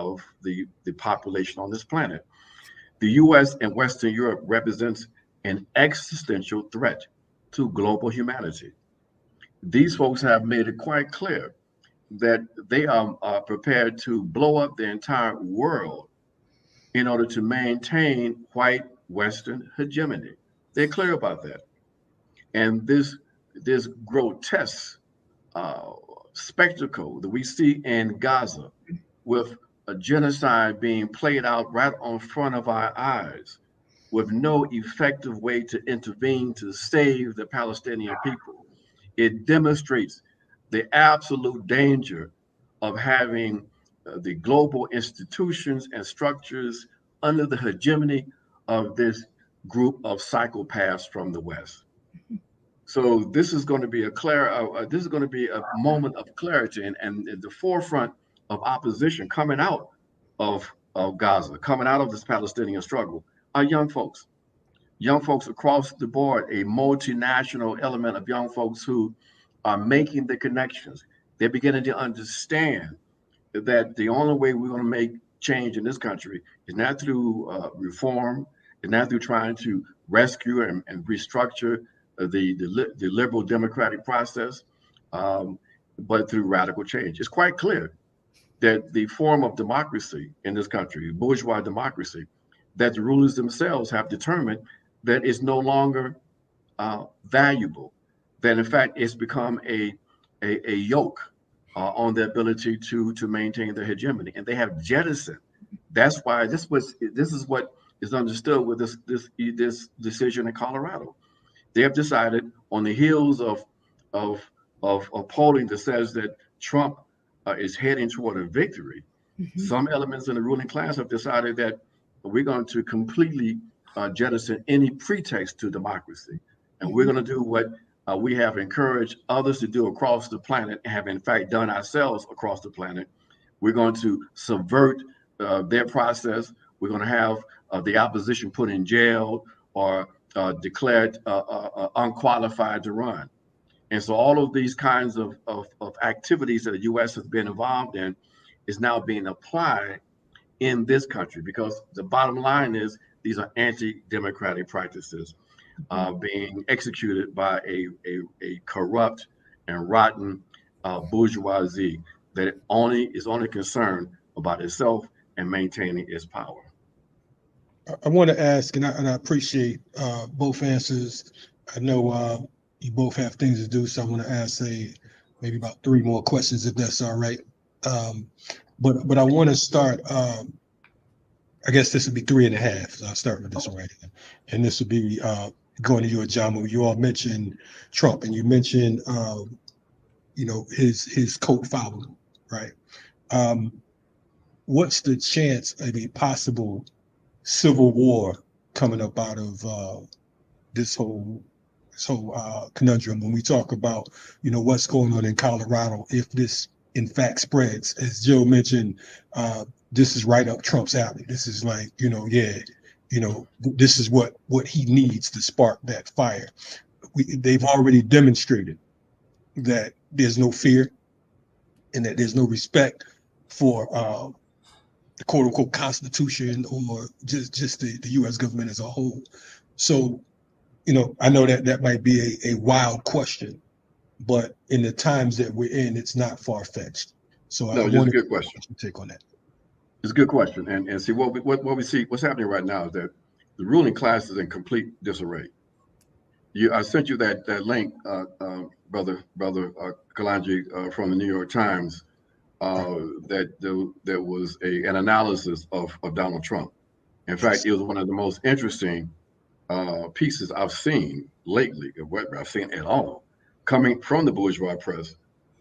the population on this planet. The U.S. and Western Europe represents an existential threat to global humanity. These folks have made it quite clear that they are prepared to blow up the entire world in order to maintain white Western hegemony. They're clear about that. And this grotesque spectacle that we see in Gaza, with a genocide being played out right in front of our eyes, with no effective way to intervene to save the Palestinian people, it demonstrates the absolute danger of having the global institutions and structures under the hegemony of this group of psychopaths from the West. So this is going to be a moment of clarity, and at the forefront of opposition coming out of Gaza, coming out of this Palestinian struggle, are young folks across the board, a multinational element of young folks who are making the connections. They're beginning to understand that the only way we're going to make change in this country is not through reform, is not through trying to rescue and restructure the liberal democratic process, but through radical change. It's quite clear that the form of democracy in this country, bourgeois democracy, that the rulers themselves have determined that it's no longer valuable, that in fact it's become a yoke on the ability to maintain their hegemony, and they have jettisoned. That's why this is what is understood with this decision in Colorado. They have decided, on the heels of polling that says that Trump is heading toward a victory, some elements in the ruling class have decided that we're going to completely jettison any pretext to democracy, and we're going to do what we have encouraged others to do across the planet, and have in fact done ourselves across the planet. We're going to subvert their process. We're going to have the opposition put in jail or declared unqualified to run. And so all of these kinds of activities that the U.S. has been involved in is now being applied in this country, because the bottom line is these are anti-democratic practices being executed by a corrupt and rotten bourgeoisie that is only concerned about itself and maintaining its power. I want to ask, and I appreciate both answers. I know you both have things to do, so I want to ask, maybe about 3 more questions, if that's all right. But I want to start. I guess this would be 3.5. So I'll start with this one right here, and this would be going to you, Ajamu. You all mentioned Trump, and you mentioned his cult following, right? What's the chance of a possible civil war coming up out of this whole conundrum when we talk about what's going on in Colorado? If this in fact spreads. As Joe mentioned, this is right up Trump's alley. This is like, this is what he needs to spark that fire. They've already demonstrated that there's no fear and that there's no respect for the quote unquote Constitution or just the U.S. government as a whole. So, I know that might be a wild question, but in the times that we're in, it's not far-fetched. So no, I just a good question. Take on that. It's a good question, and see what we see. What's happening right now is that the ruling class is in complete disarray. I sent you that link, brother Kalonji, from the New York Times, that there was an analysis of Donald Trump. In fact, it was one of the most interesting pieces I've seen lately, I've seen at all, coming from the bourgeois press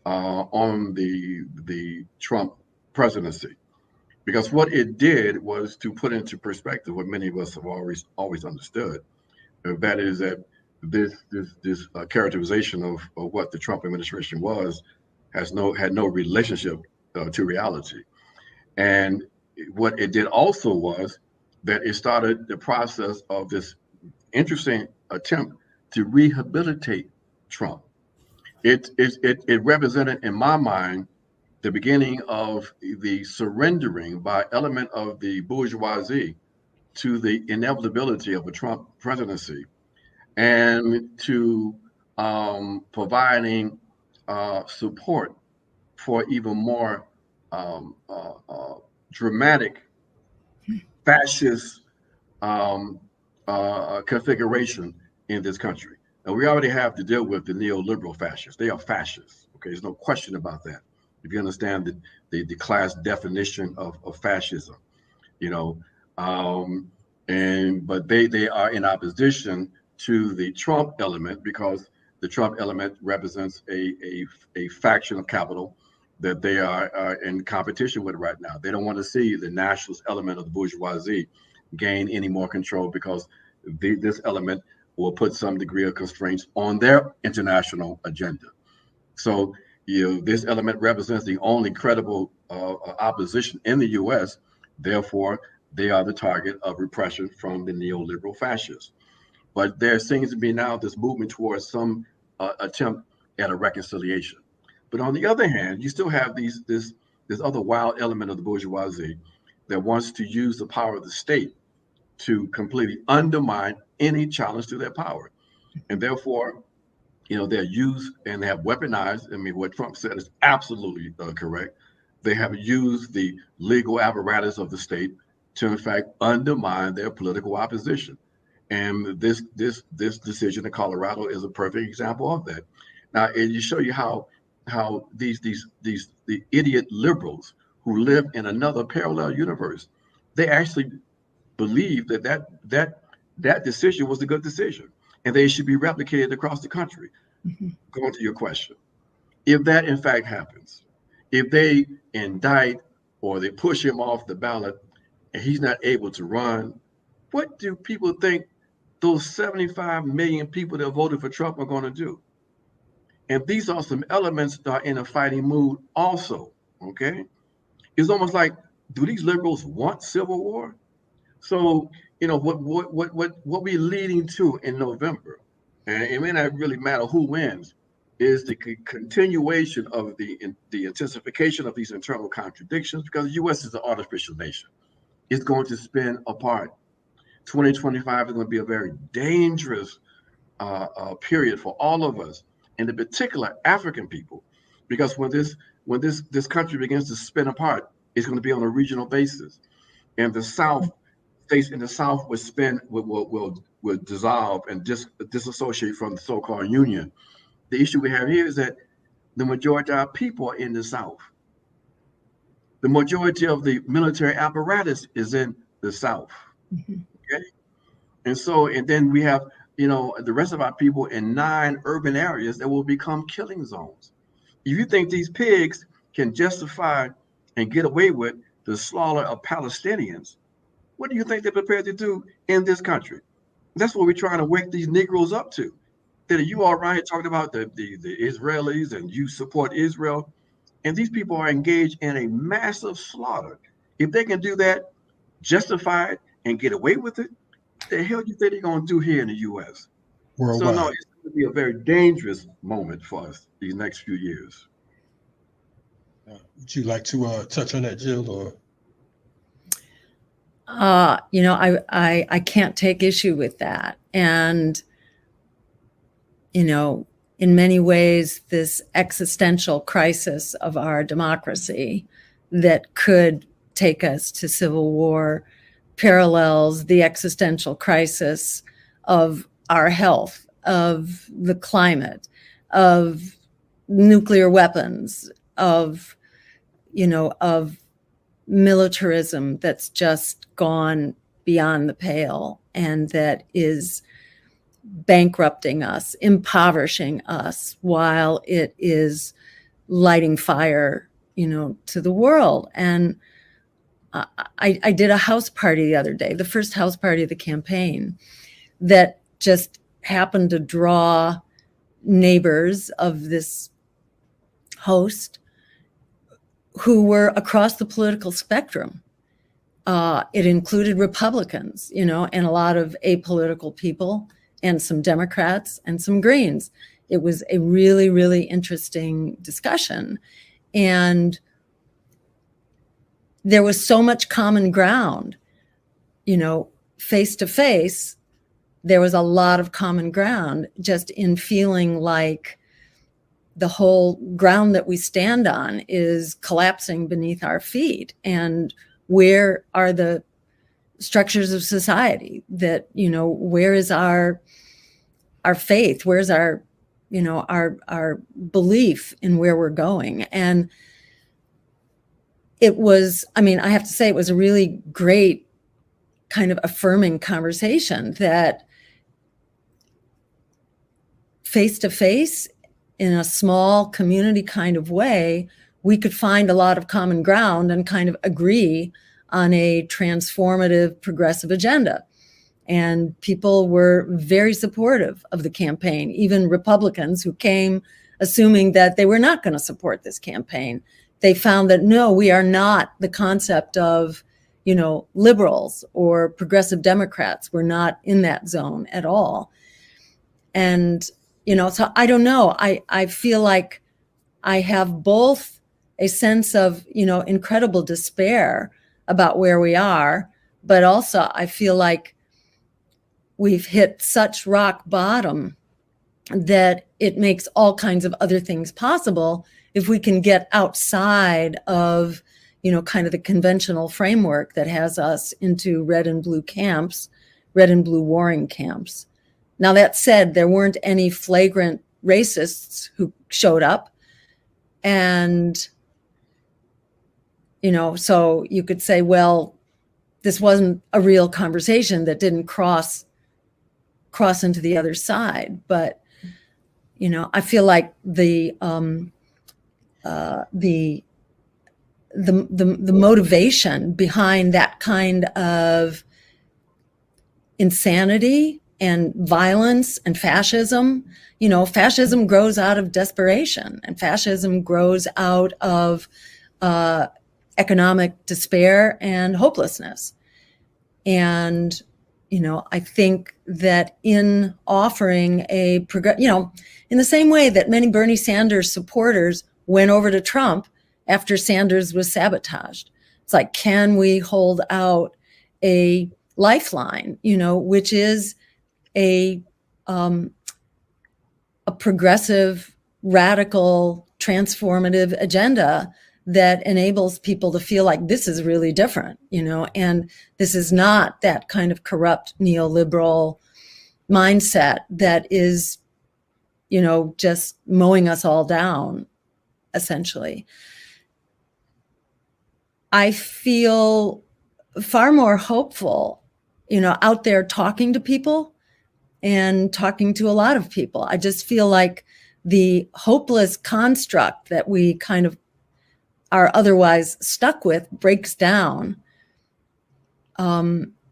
on the Trump presidency. Because what it did was to put into perspective what many of us have always understood, that is that this characterization of what the Trump administration was had no relationship to reality. And what it did also was that it started the process of this interesting attempt to rehabilitate Trump. It represented, in my mind, the beginning of the surrendering by element of the bourgeoisie to the inevitability of a Trump presidency, and to providing support for even more dramatic fascist configuration in this country. And we already have to deal with the neoliberal fascists. They are fascists. Okay, there's no question about that. If you understand the class definition of fascism, but they are in opposition to the Trump element, because the Trump element represents a faction of capital that they are in competition with right now. They don't want to see the nationalist element of the bourgeoisie gain any more control, because this element will put some degree of constraints on their international agenda. So, this element represents the only credible opposition in the U.S. Therefore, they are the target of repression from the neoliberal fascists. But there seems to be now this movement towards some attempt at a reconciliation. But on the other hand, you still have this other wild element of the bourgeoisie that wants to use the power of the state to completely undermine any challenge to their power. And therefore, they're used and they have weaponized. I mean, what Trump said is absolutely correct. They have used the legal apparatus of the state to, in fact, undermine their political opposition. And this decision in Colorado is a perfect example of that. Now, and you show you how the idiot liberals who live in another parallel universe, they actually believe that decision was a good decision, and they should be replicated across the country. Mm-hmm. Going to your question, if that in fact happens, if they indict or they push him off the ballot and he's not able to run, what do people think those 75 million people that voted for Trump are going to do? And these are some elements that are in a fighting mood also, okay? It's almost like, do these liberals want civil war? So, what we're leading to in November, and it may not really matter who wins, is the continuation of the intensification of these internal contradictions, because the U.S. is an artificial nation. It's going to spin apart. 2025 is going to be a very dangerous period for all of us, and in particular African people, because when this country begins to spin apart, it's going to be on a regional basis, and the South. States in the South will dissolve and disassociate from the so-called union. The issue we have here is that the majority of our people are in the South. The majority of the military apparatus is in the South. Mm-hmm. Okay, and then we have the rest of our people in 9 urban areas that will become killing zones. If you think these pigs can justify and get away with the slaughter of Palestinians, what do you think they're prepared to do in this country? That's what we're trying to wake these Negroes up to. That you all right here talking about the Israelis and you support Israel. And these people are engaged in a massive slaughter. If they can do that, justify it, and get away with it, what the hell do you think they're going to do here in the U.S.? Worldwide. So no, it's going to be a very dangerous moment for us these next few years. Would you like to touch on that, Jill? Or I can't take issue with that. And, in many ways, this existential crisis of our democracy that could take us to civil war parallels the existential crisis of our health, of the climate, of nuclear weapons, of militarism that's just gone beyond the pale and that is bankrupting us, impoverishing us, while it is lighting fire, to the world. And I did a house party the other day, the first house party of the campaign, that just happened to draw neighbors of this host who were across the political spectrum. It included Republicans, and a lot of apolitical people, and some Democrats and some Greens. It was a really, really interesting discussion. And there was so much common ground, face to face. There was a lot of common ground just in feeling like the whole ground that we stand on is collapsing beneath our feet. And where are the structures of society that, where is our faith? Where's our belief in where we're going? And it was, I have to say, it was a really great kind of affirming conversation that face to face, in a small community kind of way, we could find a lot of common ground and kind of agree on a transformative, progressive agenda. And people were very supportive of the campaign, even Republicans who came assuming that they were not going to support this campaign. They found that, no, we are not the concept of, liberals or progressive Democrats. We're not in that zone at all. And, so I don't know. I feel like I have both a sense of, incredible despair about where we are, but also I feel like we've hit such rock bottom that it makes all kinds of other things possible if we can get outside of, kind of the conventional framework that has us into red and blue camps, red and blue warring camps. Now, that said, there weren't any flagrant racists who showed up. And, so you could say, well, this wasn't a real conversation that didn't cross into the other side. But, I feel like the motivation behind that kind of insanity and violence and fascism, fascism grows out of desperation, and fascism grows out of economic despair and hopelessness. And, I think that in offering in the same way that many Bernie Sanders supporters went over to Trump after Sanders was sabotaged, it's like, can we hold out a lifeline, which is a progressive, radical, transformative agenda that enables people to feel like this is really different, and this is not that kind of corrupt neoliberal mindset that is, just mowing us all down, essentially. I feel far more hopeful, out there talking to people and talking to a lot of people. I just feel like the hopeless construct that we kind of are otherwise stuck with breaks down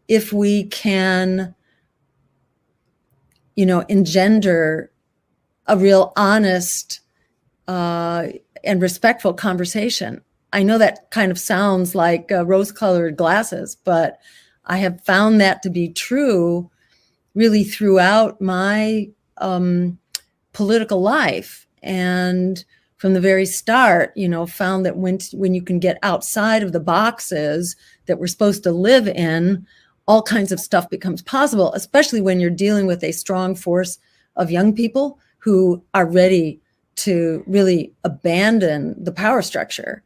if we can, engender a real honest and respectful conversation. I know that kind of sounds like rose-colored glasses, but I have found that to be true really throughout my political life. And from the very start, found that when you can get outside of the boxes that we're supposed to live in, all kinds of stuff becomes possible, especially when you're dealing with a strong force of young people who are ready to really abandon the power structure.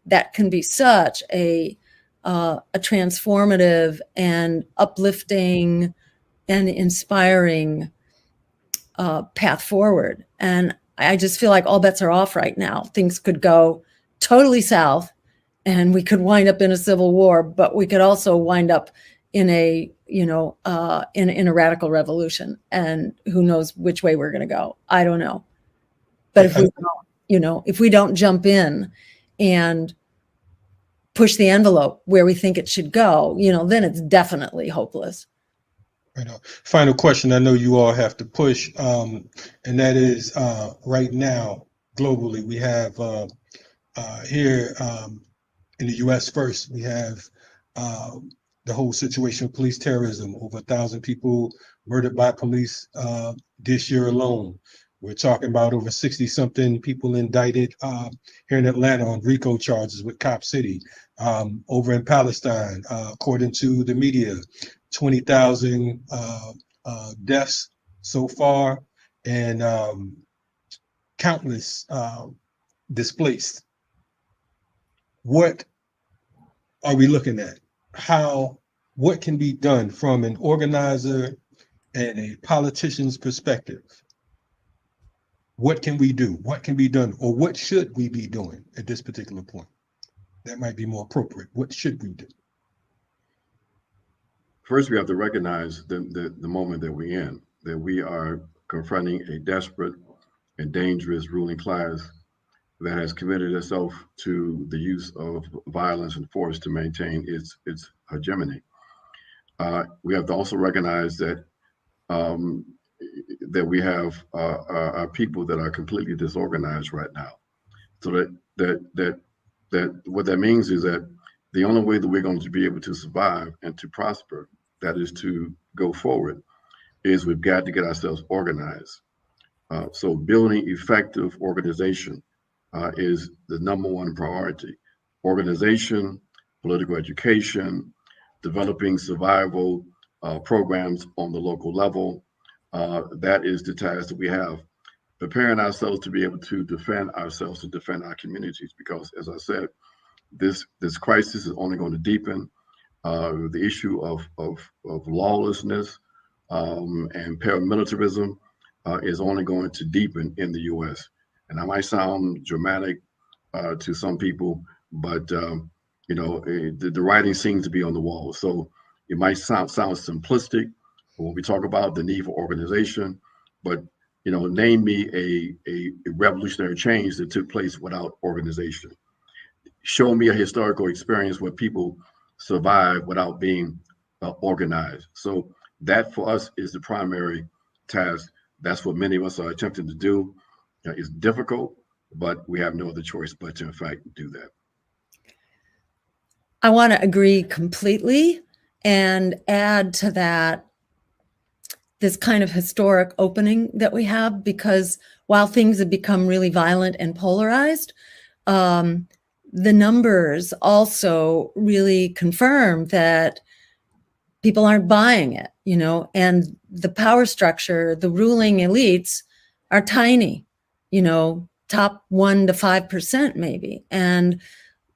That can be such a transformative and uplifting and inspiring path forward. And I just feel like all bets are off right now. Things could go totally south and we could wind up in a civil war, but we could also wind up in a, in a radical revolution. And who knows which way we're going to go. I don't know. But if we don't jump in and push the envelope where we think it should go, then it's definitely hopeless. Right on. Final question. I know you all have to push, and that is right now globally we have here in the U.S. first we have the whole situation of police terrorism. Over 1,000 people murdered by police this year alone. We're talking about over 60-something people indicted here in Atlanta on RICO charges with Cop City. Over in Palestine, according to the media, 20,000 deaths so far and countless displaced. What are we looking at? What can be done from an organizer and a politician's perspective? What can we do? What can be done? Or what should we be doing at this particular point? That might be more appropriate. What should we do? First, we have to recognize the moment that we're in, that we are confronting a desperate and dangerous ruling class that has committed itself to the use of violence and force to maintain its hegemony. We have to also recognize that we have our people that are completely disorganized right now. So that what that means is that the only way that we're going to be able to survive and to prosper, that is to go forward, is we've got to get ourselves organized. So building effective organization is the number one priority. Organization, political education, developing survival programs on the local level. That is the task that we have. Preparing ourselves to be able to defend ourselves, to defend our communities, because as I said, this crisis is only going to deepen. The issue of lawlessness and paramilitarism is only going to deepen in the U.S. And I might sound dramatic to some people, but the writing seems to be on the wall. So it might sound simplistic when we talk about the need for organization, but name me a revolutionary change that took place without organization. Show me a historical experience where people survive without being organized. So that for us is the primary task. That's what many of us are attempting to do. It's difficult, but we have no other choice but to in fact do that. I want to agree completely and add to that this kind of historic opening that we have, because while things have become really violent and polarized, the numbers also really confirm that people aren't buying it, and the power structure, the ruling elites are tiny, top 1% to 5% maybe. And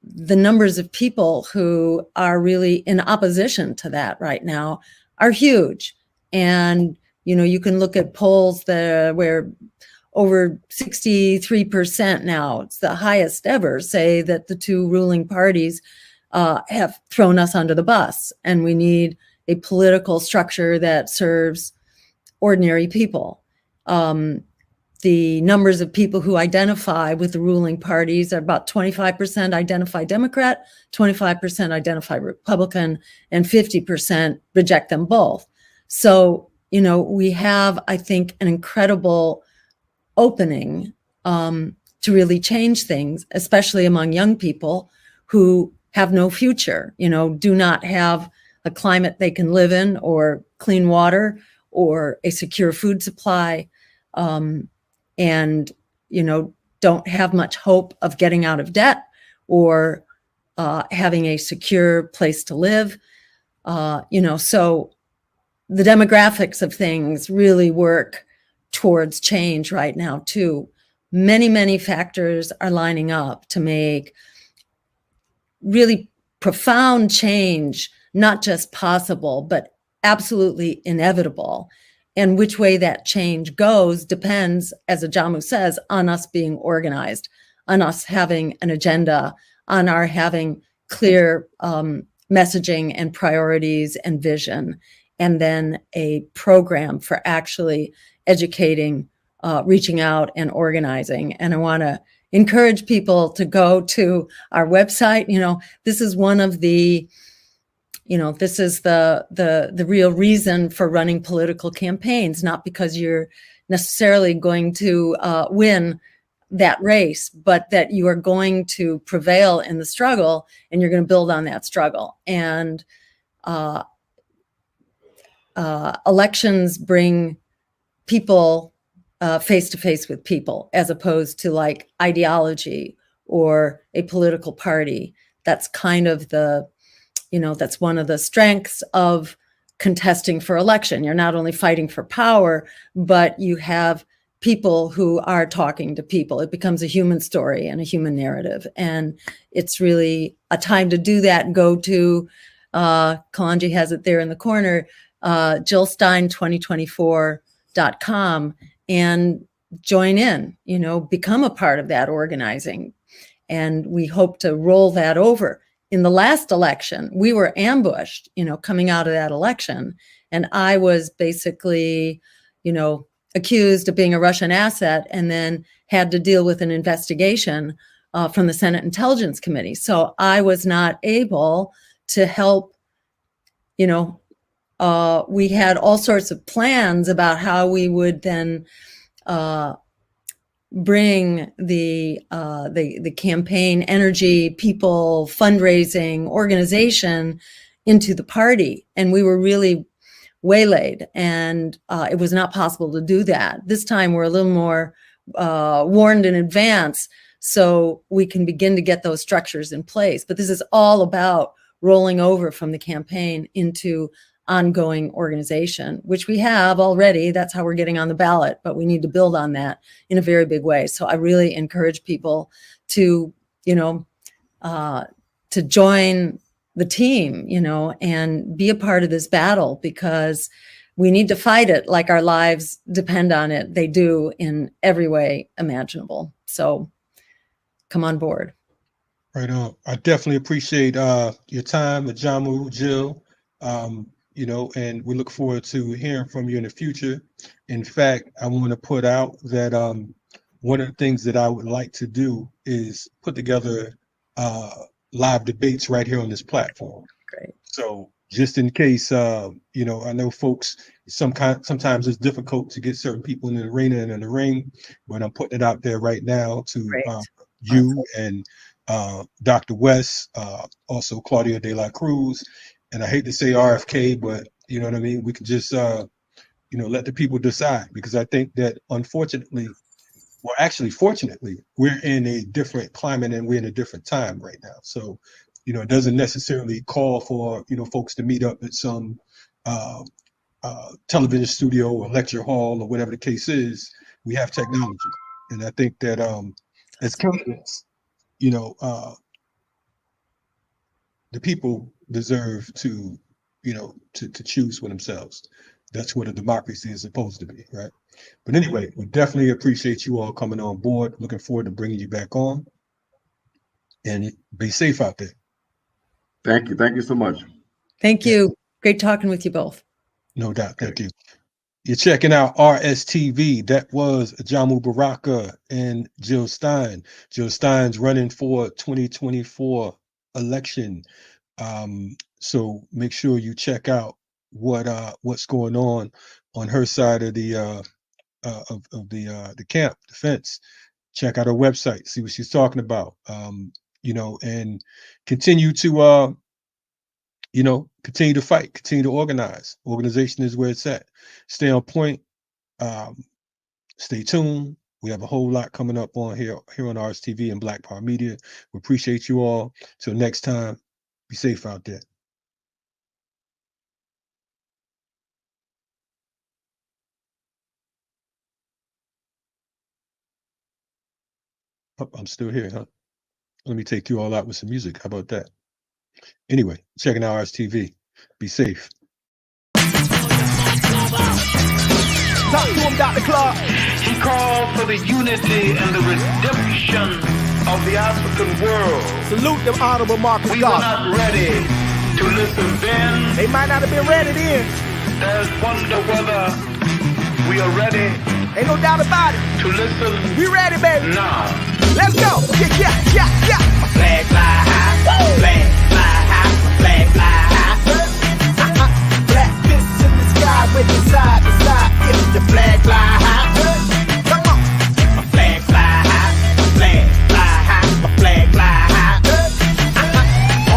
the numbers of people who are really in opposition to that right now are huge. And, you can look at polls where over 63% now, it's the highest ever, say that the two ruling parties have thrown us under the bus, and we need a political structure that serves ordinary people. The numbers of people who identify with the ruling parties are about 25% identify Democrat, 25% identify Republican, and 50% reject them both. So, we have, I think, an incredible opening to really change things, especially among young people who have no future, do not have a climate they can live in, or clean water, or a secure food supply, and, don't have much hope of getting out of debt, or having a secure place to live. So the demographics of things really work towards change right now too. Many, many factors are lining up to make really profound change, not just possible, but absolutely inevitable. And which way that change goes depends, as Ajamu says, on us being organized, on us having an agenda, on our having clear messaging and priorities and vision, and then a program for actually educating, reaching out and organizing. And I want to encourage people to go to our website. This is one of the, this is the real reason for running political campaigns, not because you're necessarily going to win that race, but that you are going to prevail in the struggle, and you're going to build on that struggle. And elections bring people face to face with people, as opposed to like ideology or a political party. That's kind of that's one of the strengths of contesting for election. You're not only fighting for power, but you have people who are talking to people. It becomes a human story and a human narrative. And it's really a time to do that. Go to, Kalonji has it there in the corner, JillStein2024.com, and join in, become a part of that organizing. And we hope to roll that over. In the last election, we were ambushed, coming out of that election. And I was basically, accused of being a Russian asset, and then had to deal with an investigation from the Senate Intelligence Committee. So I was not able to help, we had all sorts of plans about how we would then bring the campaign energy, people, fundraising, organization into the party. And we were really waylaid, and it was not possible to do that. This time we're a little more warned in advance, so we can begin to get those structures in place. But this is all about rolling over from the campaign into ongoing organization, which we have already. That's how we're getting on the ballot, but we need to build on that in a very big way. So I really encourage people to, to join the team, and be a part of this battle, because we need to fight it like our lives depend on it. They do, in every way imaginable. So come on board. Right on. I definitely appreciate your time, Ajamu, Jill. And we look forward to hearing from you in the future. In fact, I want to put out that one of the things that I would like to do is put together live debates right here on this platform. Great. So just in case, I know folks, sometimes it's difficult to get certain people in the arena and in the ring, but I'm putting it out there right now to you and Dr. West, also Claudia de la Cruz. And I hate to say RFK, but you know what I mean? We can just, let the people decide, because I think that unfortunately, well, actually, fortunately, we're in a different climate and we're in a different time right now. So, it doesn't necessarily call for, folks to meet up at some television studio or lecture hall or whatever the case is. We have technology. And I think that as candidates, the people deserve to, to choose for themselves. That's what a democracy is supposed to be, right? But anyway, we definitely appreciate you all coming on board. Looking forward to bringing you back on. And be safe out there. Thank you. Thank you so much. Thank you. Great talking with you both. No doubt. Thank you. You're checking out RSTV. That was Ajamu Baraka and Jill Stein. Jill Stein's running for 2024 election. So make sure you check out what's going on her side of the camp, the fence. check out her website, see what she's talking about. You know, and continue to continue to fight, continue to organize. Organization is where it's at. Stay on point. Stay tuned. We have a whole lot coming up on here on RSTV and Black Power Media. We appreciate you all. Till next time, be safe out there. Oh, I'm still here, huh? Let me take you all out with some music. How about that? Anyway, checking out RSTV. Be safe. Talk to him, Dr. Clark. He called for the unity and the redemption of the African world. Salute them, Honorable Marcus We were not ready to listen then. They might not have been ready then. There's wonder whether we are ready. Ain't no doubt about it. To listen. We ready, baby. Now. Let's go. Yeah. Flag fly high. Woo! Flag fly high. Flag fly high. Black fists in the sky with the side to side. If the flag fly high. Come on. Flag fly high. Flag fly high. Flag fly high.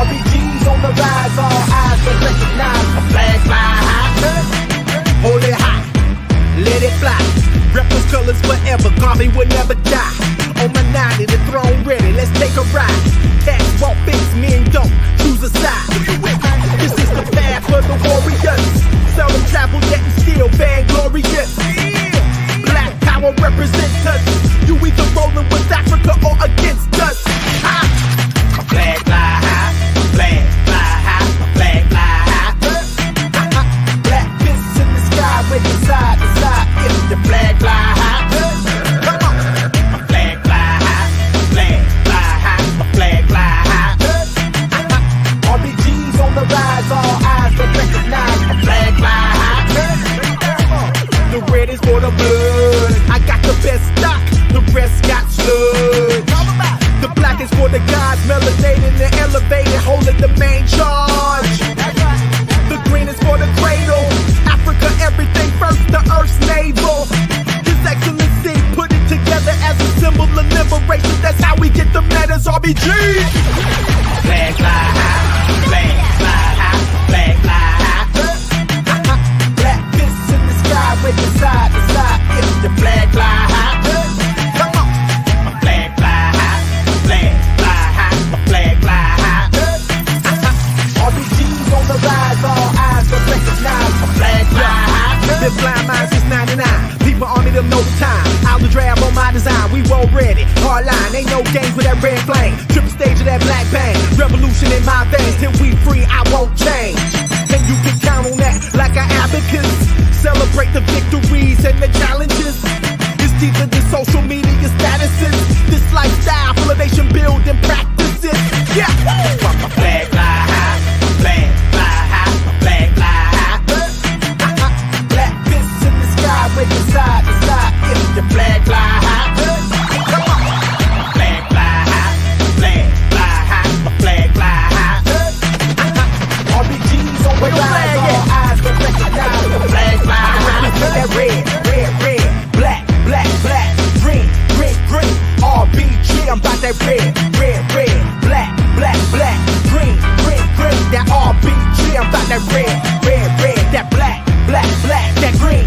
RBG's on the rise. All eyes will recognize. Flag fly high. Hold it high. Let it fly. Rep those colors forever. Garvey will never die. On my 90, the throne ready. Let's take a ride. Cats won't fix me and don't choose a side. This is the path for the warriors. Seldom travel yet and still vainglorious. Black power represents us. You either rolling with Africa or against us. Flag fly high. Flag fly high. Flag fly high. Black fists in the sky with the side to side. If the flag fly high. RBG's on the rise, all eyes will recognize a flag fly high. The red is for the blood. I got the best stock, the rest got sludge. The black is for the gods, melanated and elevated, holding the main charge. The green is for the cradle, Africa everything first, the earth's navel. His Excellency put it together as a symbol of liberation. That's how we get the letters RBG. Flag fly high. Flag fly high, flag fly high. Black fists in the sky with the side to side. If the flag fly high. Come on. Flag fly high, flag fly high, flag fly high. RBG's on the rise, all eyes will recognize a flag fly high. Been blind minds since 99. People on me, them know the time. I'll the drab on my design. We roll ready. Hard line, ain't no games with that red flame. Triple stage of that black bang. Revolution in my veins. Till we free, I won't change. And you can count on that like an abacus. Celebrate the victories and the challenges. It's deeper than social media statuses. This lifestyle full of nation building practices. Yeah. Flag fly high, flag fly high, flag fly high. Black fists in the sky with the side to side. If the flag fly high. Come on. Flag fly high, flag fly high, flag fly high. RBG's on the rise, all eyes will recognize the flag fly high. That red, black, green. RBG, I'm about that red, black, green. That RBG, I'm about that red, that black, that green.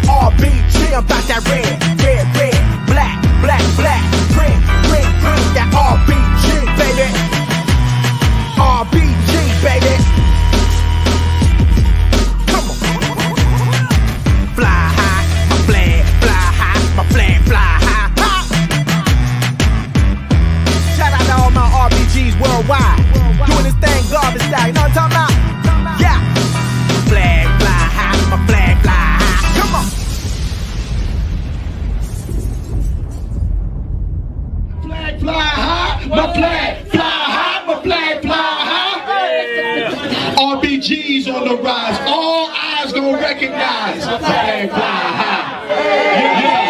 RBG, I'm about that red, black, green. That RBG, baby. RBG, baby. Come on. Fly high, my flag fly high, my flag fly high. Shout out to all my RBGs worldwide. Doing this thing garbage style, you know what I'm talking about? Yeah. Flag fly high, my flag fly high. Come on. Flag fly high, my flag fly high, my flag fly high. RBG's on the rise, all eyes gonna recognize. Flag fly high. Yeah.